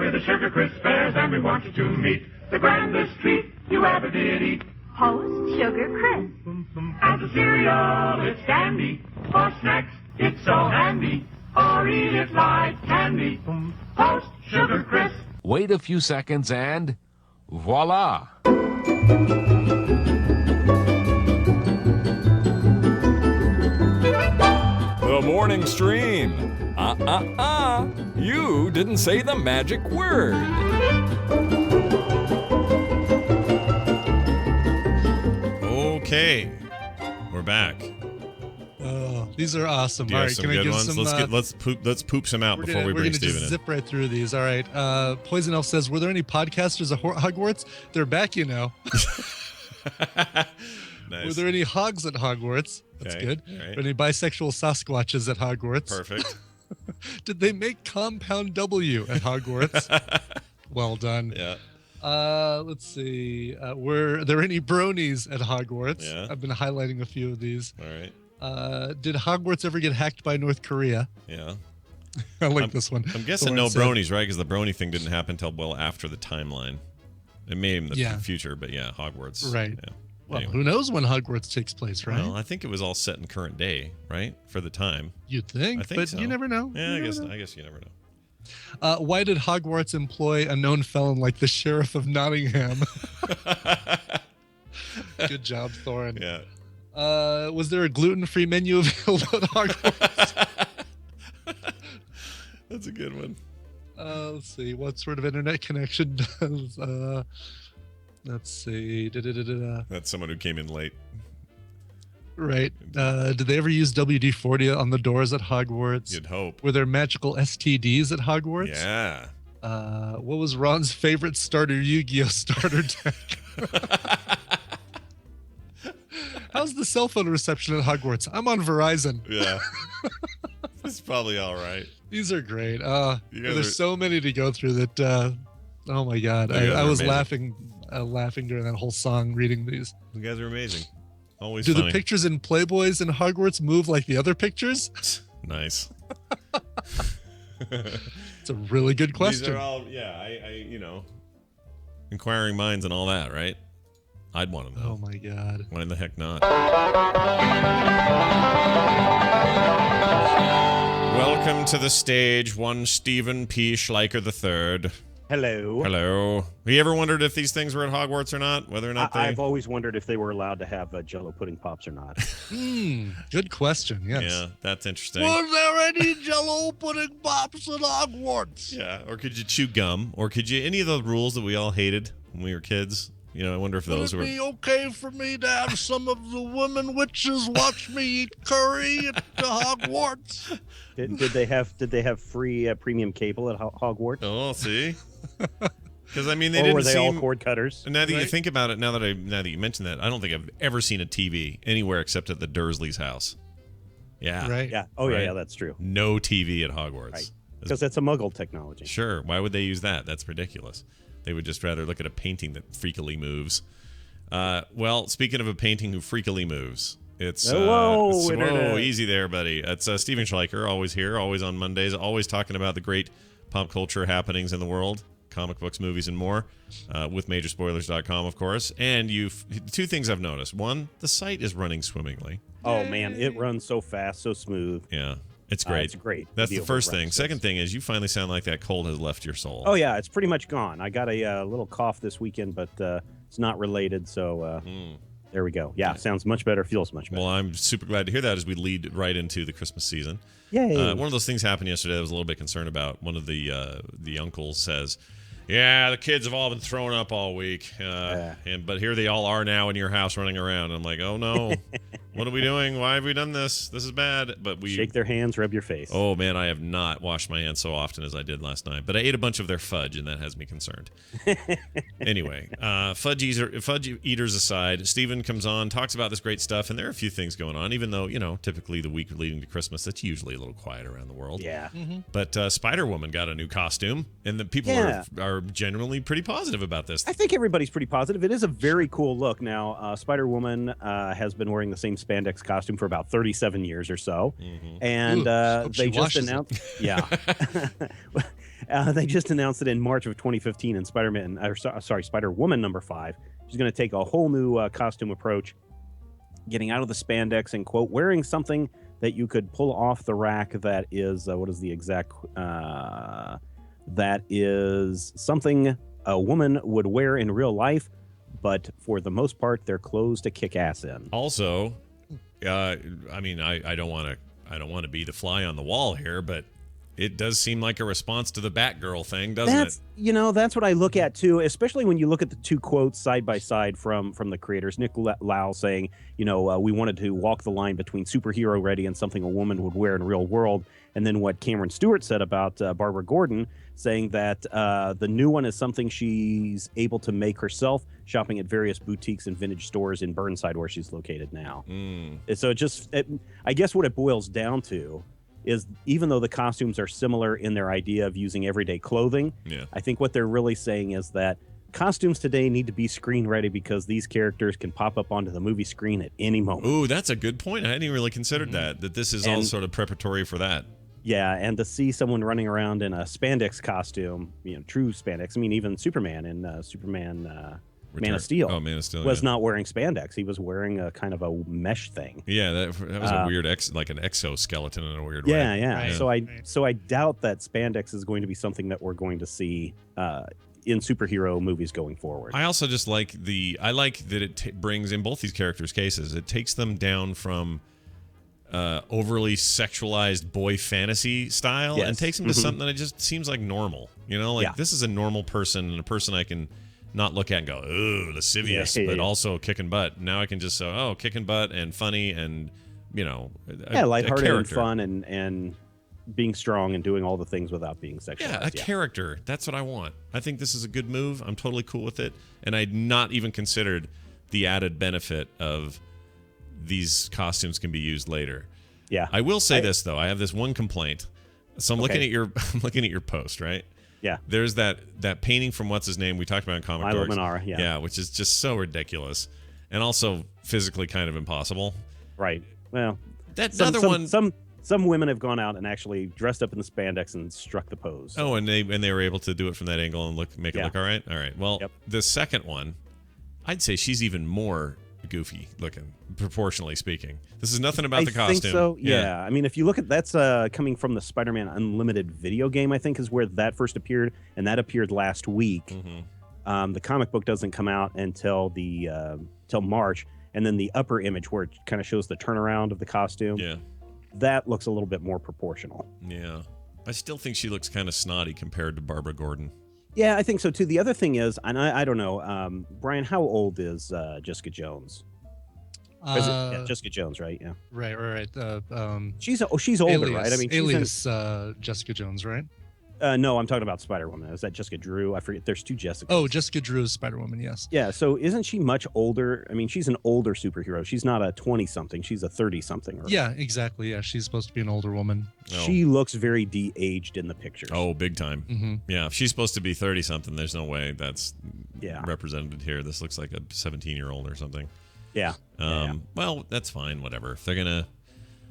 we're the Sugar Crisp Bears, and we want you to meet the grandest treat you ever did eat. Post Sugar Crisp. As a cereal, it's dandy. For snacks, it's so handy. Or eat it like candy. Post Sugar Crisp. Wait a few seconds and voila! The morning stream. You didn't say the magic word. Okay, we're back. Oh, these are awesome. Do you All have right, some can I good give ones? some? Let's poop some out before we bring We're Steven gonna in. just zip right through these. All right. Poison Elf says, "Were there any podcasters at Hogwarts? They're back, you know." Nice. Were there any hogs at Hogwarts? That's Okay, good. all right. Were there any bisexual Sasquatches at Hogwarts? Perfect. Did they make Compound W at Hogwarts? Well done. Yeah. Let's see. Were there any bronies at Hogwarts? Yeah. I've been highlighting a few of these. All right. Did Hogwarts ever get hacked by North Korea? Yeah. I like this one. I'm guessing no bronies, right? Because the brony thing didn't happen until well after the timeline. It may in the future, but yeah, Hogwarts. Right. Yeah. Well, Anyway. who knows when Hogwarts takes place, right? Well, I think it was all set in current day, right? For the time. You'd think, I think but so. you never know. Yeah, You I never know. guess you never know. Why did Hogwarts employ a known felon like the Sheriff of Nottingham? Good job, Thorin. Yeah. Was there a gluten-free menu available at Hogwarts? That's a good one. Let's see. What sort of internet connection does... let's see. That's someone who came in late. Right. Did they ever use WD-40 on the doors at Hogwarts? You'd hope. Were there magical STDs at Hogwarts? Yeah. What was Ron's favorite starter Yu-Gi-Oh starter deck? How's the cell phone reception at Hogwarts? I'm on Verizon. Yeah. It's probably all right. These are great. You guys There's are- so many to go through that. Oh my God. You guys I are was amazing. laughing during that whole song reading these. You guys are amazing. Always Do funny. the pictures in Playboys in Hogwarts move like the other pictures? Nice. It's a really good question. These are all, inquiring minds and all that, right? I'd want to know. Oh my God. Why in the heck not? Welcome to the stage, one Stephen P. Schleicher III. Hello. Hello. Have you ever wondered if these things were at Hogwarts or not? Whether or not they... I've always wondered if they were allowed to have Jell-O pudding pops or not. Good question. Yes. Yeah, that's interesting. Was there any Jell-O pudding pops at Hogwarts? Yeah, or could you chew gum? Or could you... Any of the rules that we all hated when we were kids? I wonder if those Would were... it be okay for me to have some of the women witches watch me eat curry at the Hogwarts? Did they have free premium cable at Hogwarts? Oh, see? Because they Or didn't were they all seem... cord cutters? And now that you Right? think about it, now that you mention that, I don't think I've ever seen a TV anywhere except at the Dursleys' house. Yeah. Right. Yeah. Oh, Right? yeah, that's true. No TV at Hogwarts. Right. Because that's a Muggle technology. Sure. Why would they use that? That's ridiculous. They would just rather look at a painting that freakily moves. Well, speaking of a painting who freakily moves, it's Hello, Internet. easy there, buddy. It's Stephen Schleicher, always here, always on Mondays, always talking about the great pop culture happenings in the world, comic books, movies, and more, with majorspoilers.com, of course. And two things I've noticed. One, the site is running swimmingly. Oh, man, it runs so fast, so smooth. Yeah, it's great. It's great. That's the Beautiful first thing. runs. Second thing is you finally sound like that cold has left your soul. Oh, yeah, it's pretty much gone. I got a little cough this weekend, but it's not related, so there we go. Yeah, sounds much better, feels much better. Well, I'm super glad to hear that as we lead right into the Christmas season. Yay. One of those things happened yesterday that I was a little bit concerned about. One of the uncles says, yeah, the kids have all been throwing up all week, but here they all are now in your house running around. I'm like, oh no, what are we doing? Why have we done this? This is bad. But we shake their hands, rub your face. Oh man, I have not washed my hands so often as I did last night. But I ate a bunch of their fudge, and that has me concerned. Anyway, fudge eaters aside, Steven comes on, talks about this great stuff, and there are a few things going on. Even though typically the week leading to Christmas, that's usually a little quiet around the world. Yeah. Mm-hmm. But Spider-Woman got a new costume, and the people are generally pretty positive about this. I think everybody's pretty positive. It is a very cool look. Now, Spider-Woman has been wearing the same spandex costume for about 37 years or so. And Ooh, hope they she just washes it. announced... Yeah. They just announced that in March of 2015 in Spider-Woman number 5, she's going to take a whole new costume approach, getting out of the spandex and, quote, wearing something that you could pull off the rack that is, what is the exact, that is something a woman would wear in real life, but for the most part, they're clothes to kick ass in. Also, I mean, I don't want to be the fly on the wall here, but it does seem like a response to the Batgirl thing, doesn't it? You know, that's what I look at too, especially when you look at the two quotes side by side from the creators. Nick Lau saying, you know, we wanted to walk the line between superhero ready and something a woman would wear in real world. And then what Cameron Stewart said about Barbara Gordon, saying that the new one is something she's able to make herself, shopping at various boutiques and vintage stores in Burnside, where she's located now. So I guess what it boils down to is, even though the costumes are similar in their idea of using everyday clothing, I think what they're really saying is that costumes today need to be screen ready because these characters can pop up onto the movie screen at any moment. Ooh, that's a good point. I hadn't even really considered that this is all sort of preparatory for that. Yeah, and to see someone running around in a spandex costume, you know, true spandex. I mean, even Superman in Man of Steel. Oh, Man of Steel was not wearing spandex. He was wearing a kind of a mesh thing. Yeah, that was a weird like an exoskeleton in a weird way. Yeah. So I doubt that spandex is going to be something that we're going to see in superhero movies going forward. I also just like that it brings, in both these characters' cases, it takes them down from overly sexualized boy fantasy style and takes them to something that just seems like normal. You know, like this is a normal person and a person I can not look at and go, ooh, lascivious, but also kicking butt. Now I can just say, kicking butt and funny and, you know, lighthearted a and fun and being strong and doing all the things without being sexualized. Yeah, a character. That's what I want. I think this is a good move. I'm totally cool with it. And I'd not even considered the added benefit of these costumes can be used later. Yeah. I will say this, though. I have this one complaint. So I'm looking at your post, right? Yeah. There's that painting from what's his name we talked about in Comic Milo Dorks. Manara, Yeah, which is just so ridiculous and also physically kind of impossible. Right. Well, one. Some women have gone out and actually dressed up in the spandex and struck the pose. Oh, and they were able to do it from that angle and make it look all right. All right. Well, the second one, I'd say she's even more goofy looking, proportionally speaking. This is nothing about the costume. I think so. Yeah. I mean, if you look at that's coming from the Spider-Man Unlimited video game, I think is where that first appeared, and that appeared last week. The comic book doesn't come out until till March, and then the upper image where it kind of shows the turnaround of the costume. Yeah. That looks a little bit more proportional. Yeah. I still think she looks kind of snotty compared to Barbara Gordon. Yeah, I think so too. The other thing is, and I don't know, Brian, how old is Jessica Jones? Jessica Jones, right? Yeah. Right. She's older, right? I mean, Alias Jessica Jones, right? No, I'm talking about Spider-Woman. Is that Jessica Drew? I forget. There's two Jessicas. Oh, Jessica Drew is Spider-Woman, yes. Yeah, so isn't she much older? I mean, she's an older superhero. She's not a 20-something. She's a 30-something. Yeah, exactly. Yeah, she's supposed to be an older woman. She looks very de-aged in the pictures. Oh, big time. Yeah, if she's supposed to be 30-something, there's no way that's represented here. This looks like a 17-year-old or something. Yeah. Well, that's fine. Whatever. If they're gonna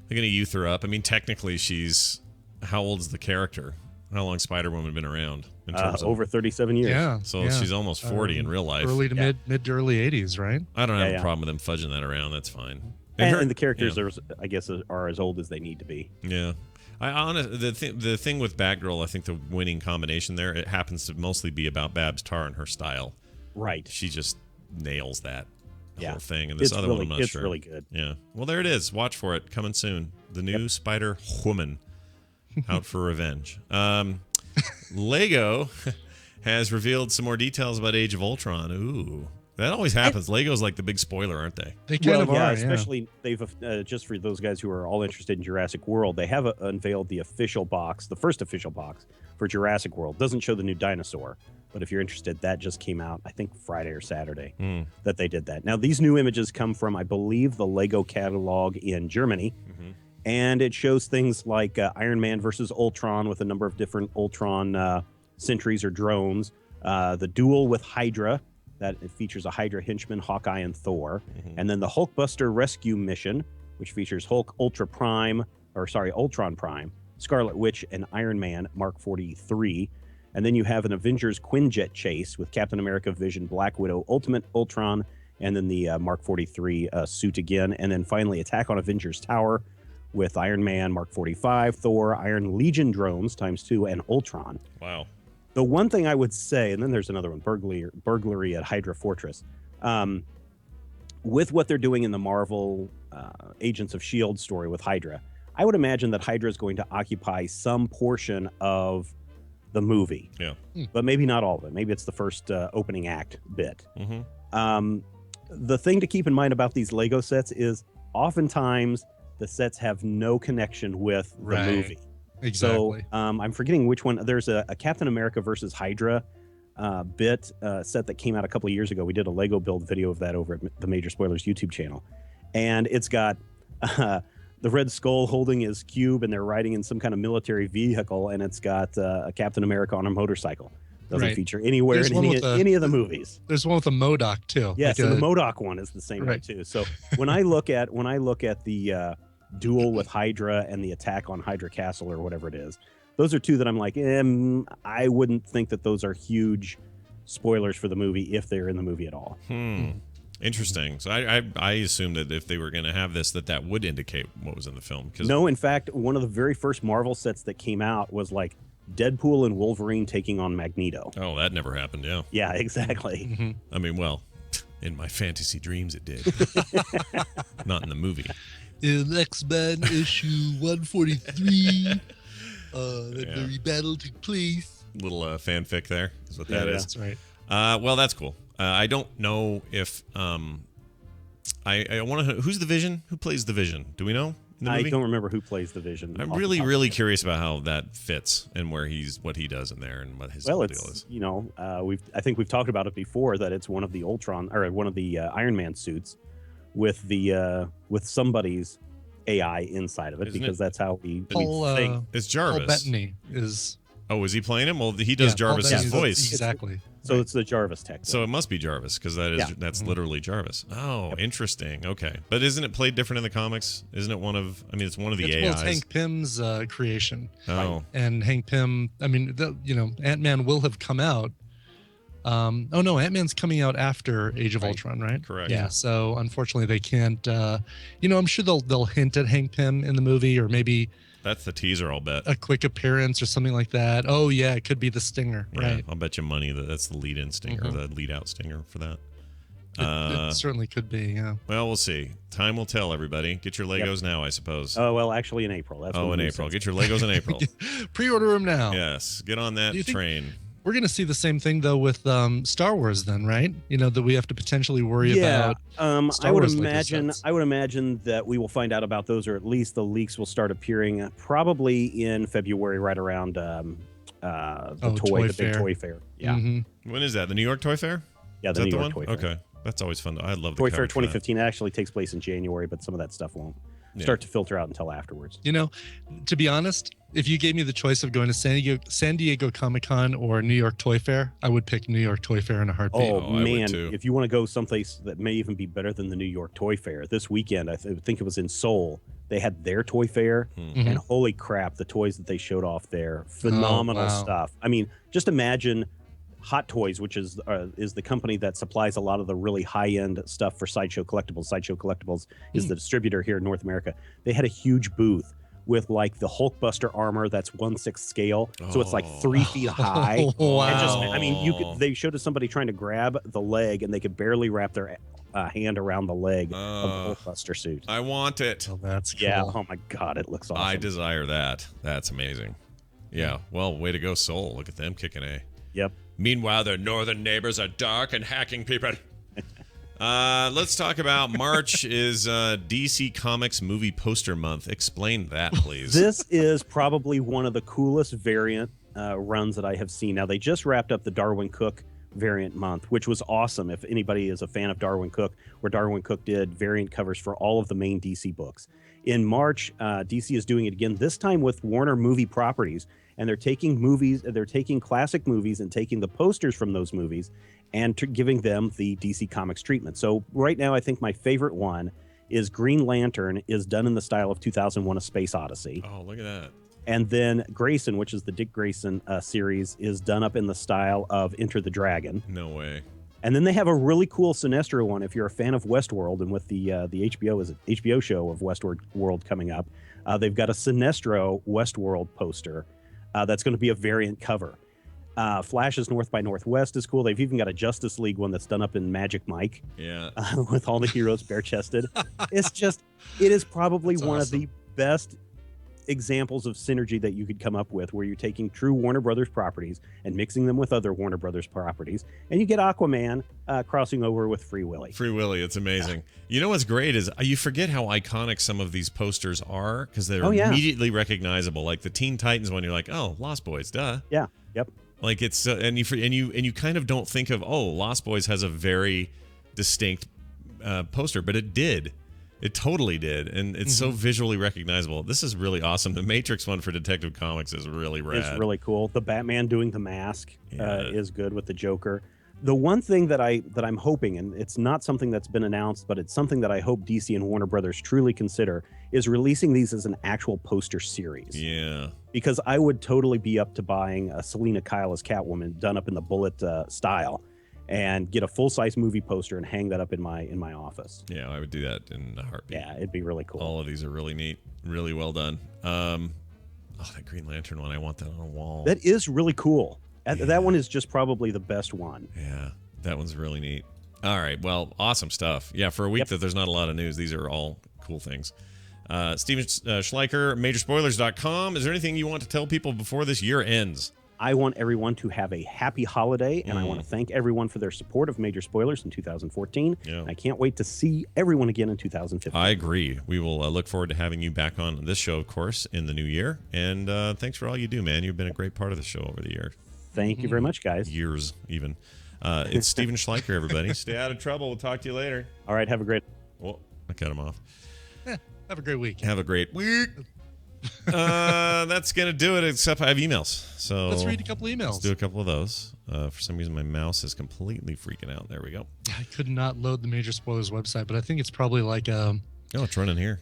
youth her up. I mean, technically, she's how old's the character? How long Spider-Woman been around? In terms of, over 37 years. Yeah. So she's almost 40 in real life. Early to mid to early 80s, right? I don't have a problem with them fudging that around. That's fine. And the characters I guess are as old as they need to be. Yeah. The thing with Batgirl, I think the winning combination there, it happens to mostly be about Babs Tarr and her style. Right. She just nails that whole thing. And It's this other one, I'm not sure. It's really good. Yeah. Well, there it is. Watch for it. Coming soon. The new Spider-Woman. Out for revenge. Lego has revealed some more details about Age of Ultron. Ooh. That always happens. Lego's like the big spoiler, aren't they? They kind of are, especially they've just for those guys who are all interested in Jurassic World, they have unveiled the official box, the first official box for Jurassic World. Doesn't show the new dinosaur, but if you're interested, that just came out, I think Friday or Saturday that they did that. Now, these new images come from, I believe, the Lego catalog in Germany. And it shows things like Iron Man versus Ultron with a number of different Ultron sentries or drones. The duel with Hydra, that it features a Hydra henchman, Hawkeye, and Thor. And then the Hulkbuster rescue mission, which features Ultron Prime, Scarlet Witch and Iron Man Mark 43. And then you have an Avengers Quinjet chase with Captain America, Vision, Black Widow, Ultimate Ultron, and then the Mark 43 suit again. And then finally Attack on Avengers Tower with Iron Man Mark 45, Thor, Iron Legion drones ×2, and Ultron. Wow. The one thing I would say, and then there's another one, burglary at Hydra Fortress. With what they're doing in the Marvel Agents of S.H.I.E.L.D. story with Hydra, I would imagine that Hydra is going to occupy some portion of the movie. Yeah. But maybe not all of it. Maybe it's the first opening act bit. Mm-hmm. The thing to keep in mind about these Lego sets is oftentimes the sets have no connection with the movie. Exactly. So I'm forgetting which one. There's a Captain America versus Hydra bit set that came out a couple of years ago. We did a Lego build video of that over at the Major Spoilers YouTube channel. And it's got the Red Skull holding his cube, and they're riding in some kind of military vehicle, and it's got a Captain America on a motorcycle. Doesn't feature anywhere in any of the movies. There's one with a MODOK too. Yes, and the MODOK one is the same way too. So when I look at the duel with Hydra and the attack on Hydra Castle or whatever it is, those are two that I'm like, I wouldn't think that those are huge spoilers for the movie if they're in the movie at all. Interesting. So I assumed that if they were going to have this, that would indicate what was in the film. No, in fact, one of the very first Marvel sets that came out was like Deadpool and Wolverine taking on Magneto. Oh, that never happened. Yeah. Yeah, exactly. Mm-hmm. I mean, well, in my fantasy dreams, it did. Not in the movie. In X-Men issue 143, that very battle took place. Little fanfic there is what that is. That's right. Well, that's cool. I don't know if I want to. Who's the Vision? Who plays the Vision? Do we know? In the movie? I don't remember who plays the Vision. I'm really curious about how that fits and what he does in there and what his deal is. You know, I think we've talked about it before that it's one of the Ultron or one of the Iron Man suits with somebody's AI inside of it. Isn't because that's how we think. It's Jarvis. Paul Bettany is. Oh, is he playing him? Well, he does Jarvis's voice. Exactly. So it's the Jarvis tech. So it must be Jarvis because that's literally Jarvis. Oh, interesting. Okay, but isn't it played different in the comics? Isn't it one of? I mean, it's one of the AIs. Well, it's Hank Pym's creation. Oh, and Hank Pym. I mean, Ant-Man will have come out. Oh no, Ant-Man's coming out after Age of Ultron, right? Correct. Yeah. So unfortunately, they can't. I'm sure they'll hint at Hank Pym in the movie, or maybe. That's the teaser, I'll bet. A quick appearance or something like that. Oh, yeah, it could be the Stinger, right? I'll bet you money that's the lead-in Stinger, the lead-out Stinger for that. It certainly could be, yeah. Well, we'll see. Time will tell, everybody. Get your Legos now, I suppose. Oh, well, actually in April. In April. Get your Legos in April. Pre-order them now. Yes, get on that train. We're going to see the same thing, though, with Star Wars then, right? That we have to potentially worry about. I would imagine that we will find out about those, or at least the leaks will start appearing probably in February, right around the big toy fair. Yeah. Mm-hmm. When is that? The New York Toy Fair? Yeah, the New York Toy Fair. Okay. That's always fun. I love the Toy Fair 2015. It actually takes place in January, but some of that stuff won't start to filter out until afterwards. To be honest, if you gave me the choice of going to San Diego Comic-Con or New York Toy Fair, I would pick New York Toy Fair in a heartbeat. Oh man, if you want to go someplace that may even be better than the New York Toy Fair, this weekend, I think it was in Seoul, they had their toy fair, and holy crap, the toys that they showed off there, phenomenal stuff. I mean, just imagine Hot Toys, which is the company that supplies a lot of the really high-end stuff for Sideshow Collectibles. Sideshow Collectibles is the distributor here in North America. They had a huge booth with like the Hulkbuster armor that's 1/6 scale, so it's like 3 feet high. Wow! And they showed us somebody trying to grab the leg, and they could barely wrap their hand around the leg of the Hulkbuster suit. I want it. Oh, that's cool. Yeah. Oh my God, it looks awesome. I desire that. That's amazing. Yeah. Well, way to go, Soul. Look at them kicking A. Yep. Meanwhile, their northern neighbors are dark and hacking people. Let's talk about March is DC Comics movie poster month. Explain that, please. This is probably one of the coolest variant runs that I have seen. Now, they just wrapped up the Darwin Cook variant month, which was awesome. If anybody is a fan of Darwin Cook, where Darwin Cook did variant covers for all of the main DC books. In March, DC is doing it again, this time with Warner movie properties. And they're taking classic movies and taking the posters from those movies and giving them the DC Comics treatment. So right now, I think my favorite one is Green Lantern is done in the style of 2001: A Space Odyssey. Oh, look at that. And then Grayson, which is the Dick Grayson series, is done up in the style of Enter the Dragon. No way. And then they have a really cool Sinestro one. If you're a fan of Westworld, and with the HBO show of Westworld coming up, they've got a Sinestro Westworld poster that's going to be a variant cover. Flash's North by Northwest is cool. They've even got a Justice League one that's done up in Magic Mike. Yeah. With all the heroes bare-chested. It is probably That's one awesome. of the best examples of synergy that you could come up with, where you're taking true Warner Brothers properties and mixing them with other Warner Brothers properties, and you get Aquaman crossing over with Free Willy. Free Willy, it's amazing. You know what's great is you forget how iconic some of these posters are because they're immediately recognizable. Like the Teen Titans one, you're like, oh, Lost Boys, duh. Yeah. Yep. Like it's and you kind of don't think of, oh, Lost Boys has a very distinct poster, but it did. It totally did, and it's so visually recognizable. This is really awesome. The Matrix one for Detective Comics is really rad. It's really cool. The Batman doing the mask is good with the Joker. The one thing that I'm hoping, and it's not something that's been announced, but it's something that I hope DC and Warner Brothers truly consider, is releasing these as an actual poster series. Yeah. Because I would totally be up to buying a Selena Kyle as Catwoman done up in the Bullet style, and get a full-size movie poster and hang that up in my office. Yeah, I would do that in a heartbeat. Yeah, it'd be really cool. All of these are really neat, really well done. That Green Lantern one, I want that on a wall. That is really cool. That one is just probably the best one. Yeah, that one's really neat. All right, well, awesome stuff. Yeah, for a week that there's not a lot of news, these are all cool things. Steven Schleicher, Majorspoilers.com. Is there anything you want to tell people before this year ends? I want everyone to have a happy holiday, and I want to thank everyone for their support of Major Spoilers in 2014. Yeah. I can't wait to see everyone again in 2015. I agree. We will look forward to having you back on this show, of course, in the new year. And thanks for all you do, man. You've been a great part of the show over the years. Thank you very much, guys. Years, even. It's Steven Schleicher, everybody. Stay out of trouble. We'll talk to you later. All right, have a great... Well, I cut him off. Have a great week. Have a great week. That's gonna do it, except I have emails, so let's read a couple emails. Let's do a couple of those. For some reason my mouse is completely freaking out. There we go. I could not load the Major Spoilers website, but I think it's probably like it's running here.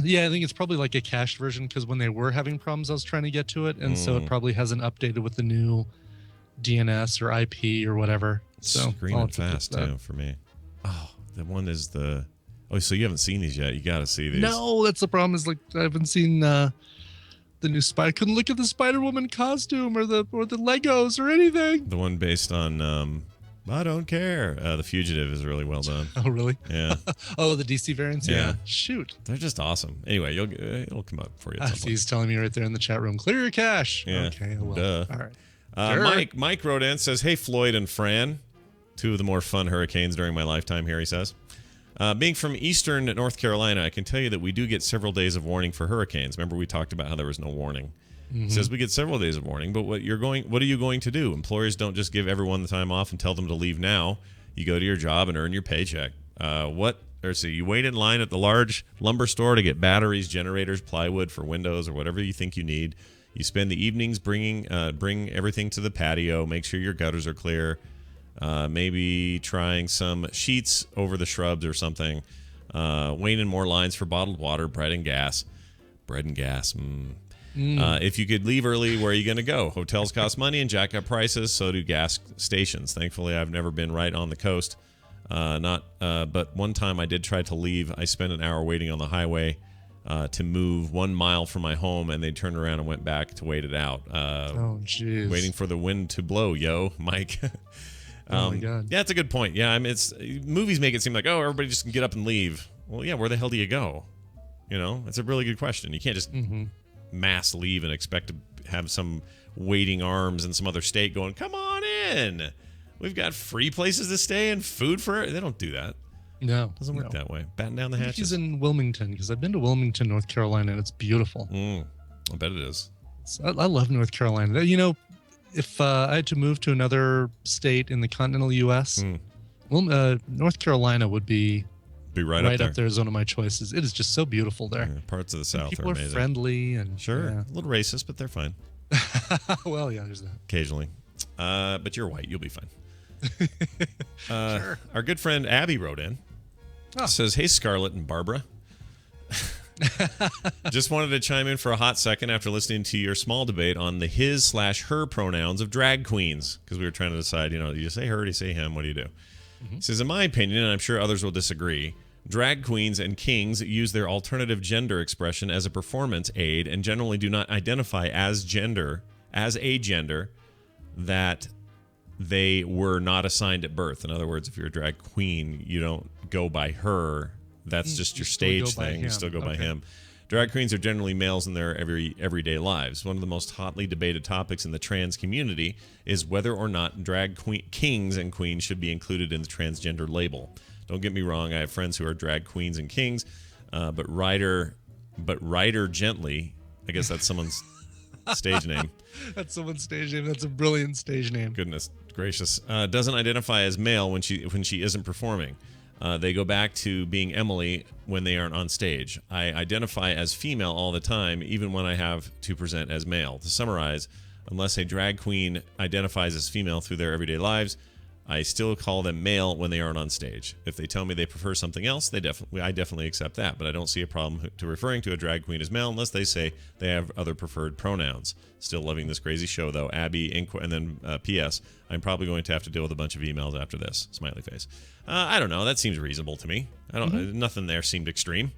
Yeah, I think it's probably like a cached version, because when they were having problems I was trying to get to it, and so it probably hasn't updated with the new DNS or IP or whatever. So screaming fast too for me. Oh, the one is the so you haven't seen these yet. You got to see these. No, that's the problem. Is like I haven't seen the new Spider. Couldn't look at the Spider-Woman costume or the Legos or anything. The one based on I don't care. The Fugitive is really well done. Oh, really? Yeah. Oh, the DC variants. Yeah. Shoot. They're just awesome. Anyway, it'll come up for you. At some point. He's telling me right there in the chat room. Clear your cache. Yeah. Okay. Well. Duh. All right. Mike wrote in, says, "Hey Floyd and Fran, two of the more fun hurricanes during my lifetime here," he says. Being from eastern North Carolina, I can tell you that we do get several days of warning for hurricanes. Remember we talked about how there was no warning. He says we get several days of warning, but what are you going to do? Employers don't just give everyone the time off and tell them to leave now. You go to your job and earn your paycheck. You wait in line at the large lumber store to get batteries, generators, plywood for windows, or whatever you think you need. You spend the evenings bring everything to the patio, make sure your gutters are clear. Maybe trying some sheets over the shrubs or something. Waiting in more lines for bottled water, bread and gas. If you could leave early, where are you going to go? Hotels cost money and jack up prices, so do gas stations. Thankfully, I've never been right on the coast. But one time I did try to leave. I spent an hour waiting on the highway to move 1 mile from my home, and they turned around and went back to wait it out. Oh, jeez. Waiting for the wind to blow, Mike. Oh my God. Yeah, it's a good point. Yeah, I mean, movies make it seem like, oh, everybody just can get up and leave. Well, yeah, where the hell do you go? It's a really good question. You can't just mass leave and expect to have some waiting arms in some other state going, come on in. We've got free places to stay and food for it. They don't do that. No. It doesn't work that way. Batten down the hatches. He's in Wilmington, because I've been to Wilmington, North Carolina, and it's beautiful. I bet it is. I love North Carolina. If I had to move to another state in the continental U.S., North Carolina would be right up there as one of my choices. It is just so beautiful there. Yeah, parts of the South people are amazing. Friendly and a little racist, but they're fine. Well, yeah, there's that. Occasionally, but you're white, you'll be fine. Sure. Our good friend Abby wrote in. Says, "Hey Scarlett and Barbara." Just wanted to chime in for a hot second after listening to your small debate on the his/her pronouns of drag queens, because we were trying to decide, do you say her, do you say him, what do you do? It says, in my opinion, and I'm sure others will disagree, drag queens and kings use their alternative gender expression as a performance aid and generally do not identify as a gender that they were not assigned at birth. In other words, if you're a drag queen, you don't go by her. That's just your stage thing. You still go by him. Drag queens are generally males in their everyday lives. One of the most hotly debated topics in the trans community is whether or not drag kings and queens should be included in the transgender label. Don't get me wrong, I have friends who are drag queens and kings, but Ryder Gently, I guess that's someone's stage name. That's someone's stage name. That's a brilliant stage name. Goodness gracious. Doesn't identify as male when she isn't performing. They go back to being Emily when they aren't on stage. I identify as female all the time, even when I have to present as male. To summarize, unless a drag queen identifies as female through their everyday lives, I still call them male when they aren't on stage. If they tell me they prefer something else, I definitely accept that. But I don't see a problem to referring to a drag queen as male unless they say they have other preferred pronouns. Still loving this crazy show, though. Abby, and then P.S. I'm probably going to have to deal with a bunch of emails after this. Smiley face. I don't know. That seems reasonable to me. Nothing there seemed extreme.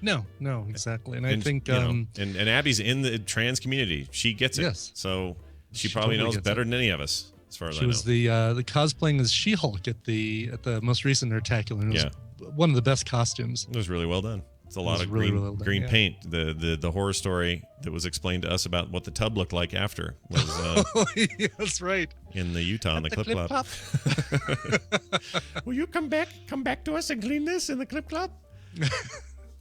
No, exactly. And I think... and Abby's in the trans community. She gets it. Yes. So she probably totally knows better than any of us. As far as she was the cosplaying as She-Hulk at the most recent Nerdtacular. And it was one of the best costumes. It was really well done. It's a lot of green paint. The horror story that was explained to us about what the tub looked like after was that's right. In the Utah in the Clip Club. Will you come back to us and clean this in the Clip Club?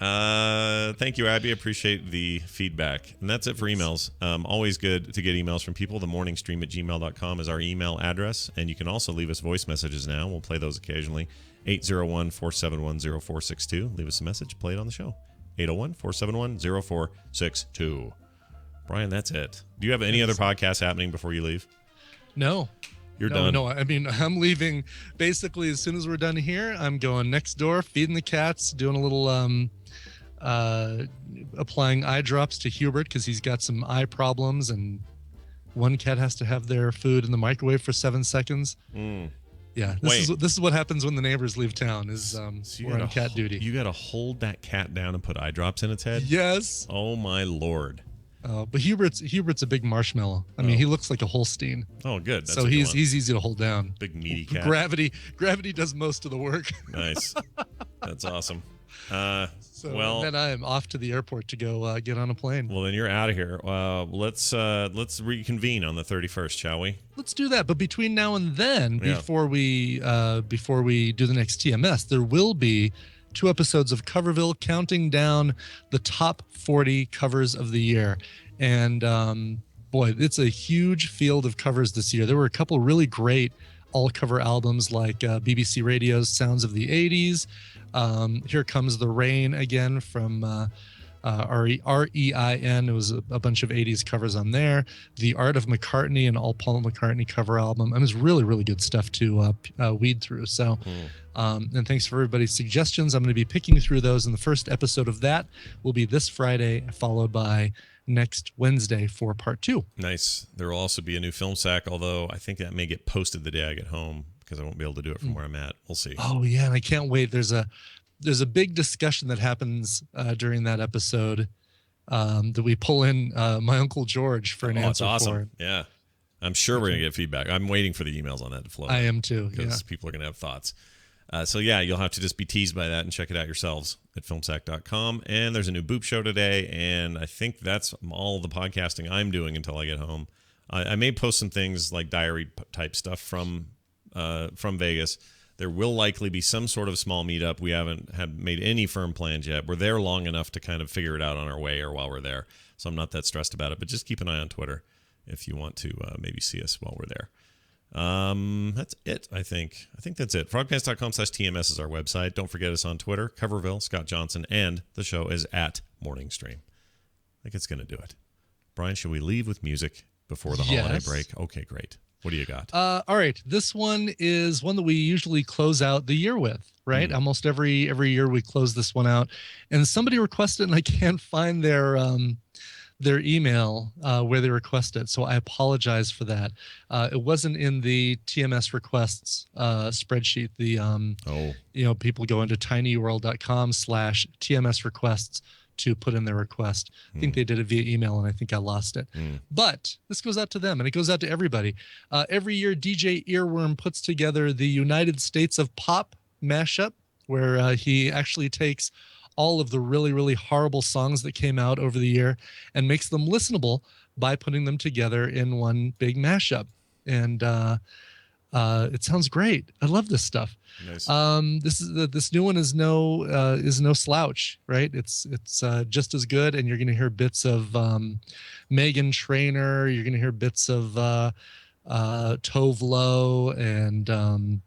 Thank you, Abby. Appreciate the feedback. And that's it for emails. Always good to get emails from people. themorningstream@gmail.com is our email address. And you can also leave us voice messages now. We'll play those occasionally. 801-471-0462. Leave us a message. Play it on the show. 801-471-0462. Brian, that's it. Do you have any other podcasts happening before you leave? No. You're done. No, I mean, I'm leaving basically as soon as we're done here. I'm going next door, feeding the cats, doing a little applying eye drops to Hubert because he's got some eye problems, and one cat has to have their food in the microwave for 7 seconds. Yeah, this is what happens when the neighbors leave town. We're on cat duty. You got to hold that cat down and put eye drops in its head? Yes. Oh my Lord. But Hubert's a big marshmallow. I mean, he looks like a Holstein. Oh, good. So he's easy to hold down. Big meaty cat. Gravity does most of the work. Nice. That's awesome. Then I am off to the airport to go get on a plane. Well, then you're out of here. Let's reconvene on the 31st, shall we? Let's do that. But between now and then, before we do the next TMS, there will be 2 episodes of Coverville counting down the top 40 covers of the year. And boy, it's a huge field of covers this year. There were a couple really great all-cover albums like BBC Radio's Sounds of the 80s. Here Comes the Rain again from REIN. It was a bunch of 80s covers on there. The Art of McCartney, an all Paul McCartney cover album. It was really, really good stuff to weed through. So, and thanks for everybody's suggestions. I'm going to be picking through those, and the first episode of that will be this Friday, followed by next Wednesday for part 2. Nice. There will also be a new film sack, although I think that may get posted the day I get home because I won't be able to do it from where I'm at. We'll see. Oh yeah, and I can't wait. There's a big discussion that happens during that episode that we pull in my Uncle George for an answer. That's awesome. For. Yeah, I'm sure we're gonna get feedback. I'm waiting for the emails on that to flow. I am too, because people are gonna have thoughts. So yeah, you'll have to just be teased by that and check it out yourselves at filmsack.com. And there's a new Boop show today, and I think that's all the podcasting I'm doing until I get home. I may post some things like diary type stuff from Vegas. There will likely be some sort of small meetup. We haven't made any firm plans yet. We're there long enough to kind of figure it out on our way or while we're there. So I'm not that stressed about it, but just keep an eye on Twitter if you want to maybe see us while we're there. That's it, I think. I think that's it. Frogpants.com/TMS is our website. Don't forget us on Twitter, Coverville, Scott Johnson, and the show is at Morning Stream. I think it's going to do it. Brian, should we leave with music before the holiday break? Okay, great. What do you got? All right. This one is one that we usually close out the year with. right? Almost every year we close this one out, and somebody requested, and I can't find their email where they request it, so I apologize for that. It wasn't in the TMS requests spreadsheet. The people go into tinyurl.com/TMS requests to put in their request. I think they did it via email, and I think I lost it. But this goes out to them, and it goes out to everybody. Every year, DJ Earworm puts together the United States of Pop mashup, where he actually takes all of the really, really horrible songs that came out over the year and makes them listenable by putting them together in one big mashup. And it sounds great. I love this stuff. Nice. This new one is no slouch, right? It's just as good, and you're going to hear bits of Meghan Trainor. You're going to hear bits of Tove Lo and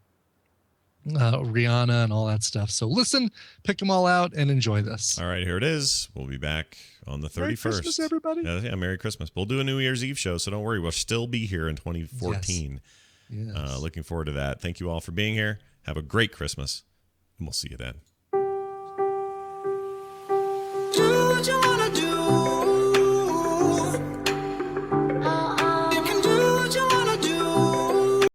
Rihanna and all that stuff. So listen, pick them all out, and enjoy this. All right, here it is. We'll be back on the 31st. Merry Christmas, everybody. Yeah, Merry Christmas. We'll do a New Year's Eve show, so don't worry. We'll still be here in 2014. Yes. Looking forward to that. Thank you all for being here. Have a great Christmas, and we'll see you then.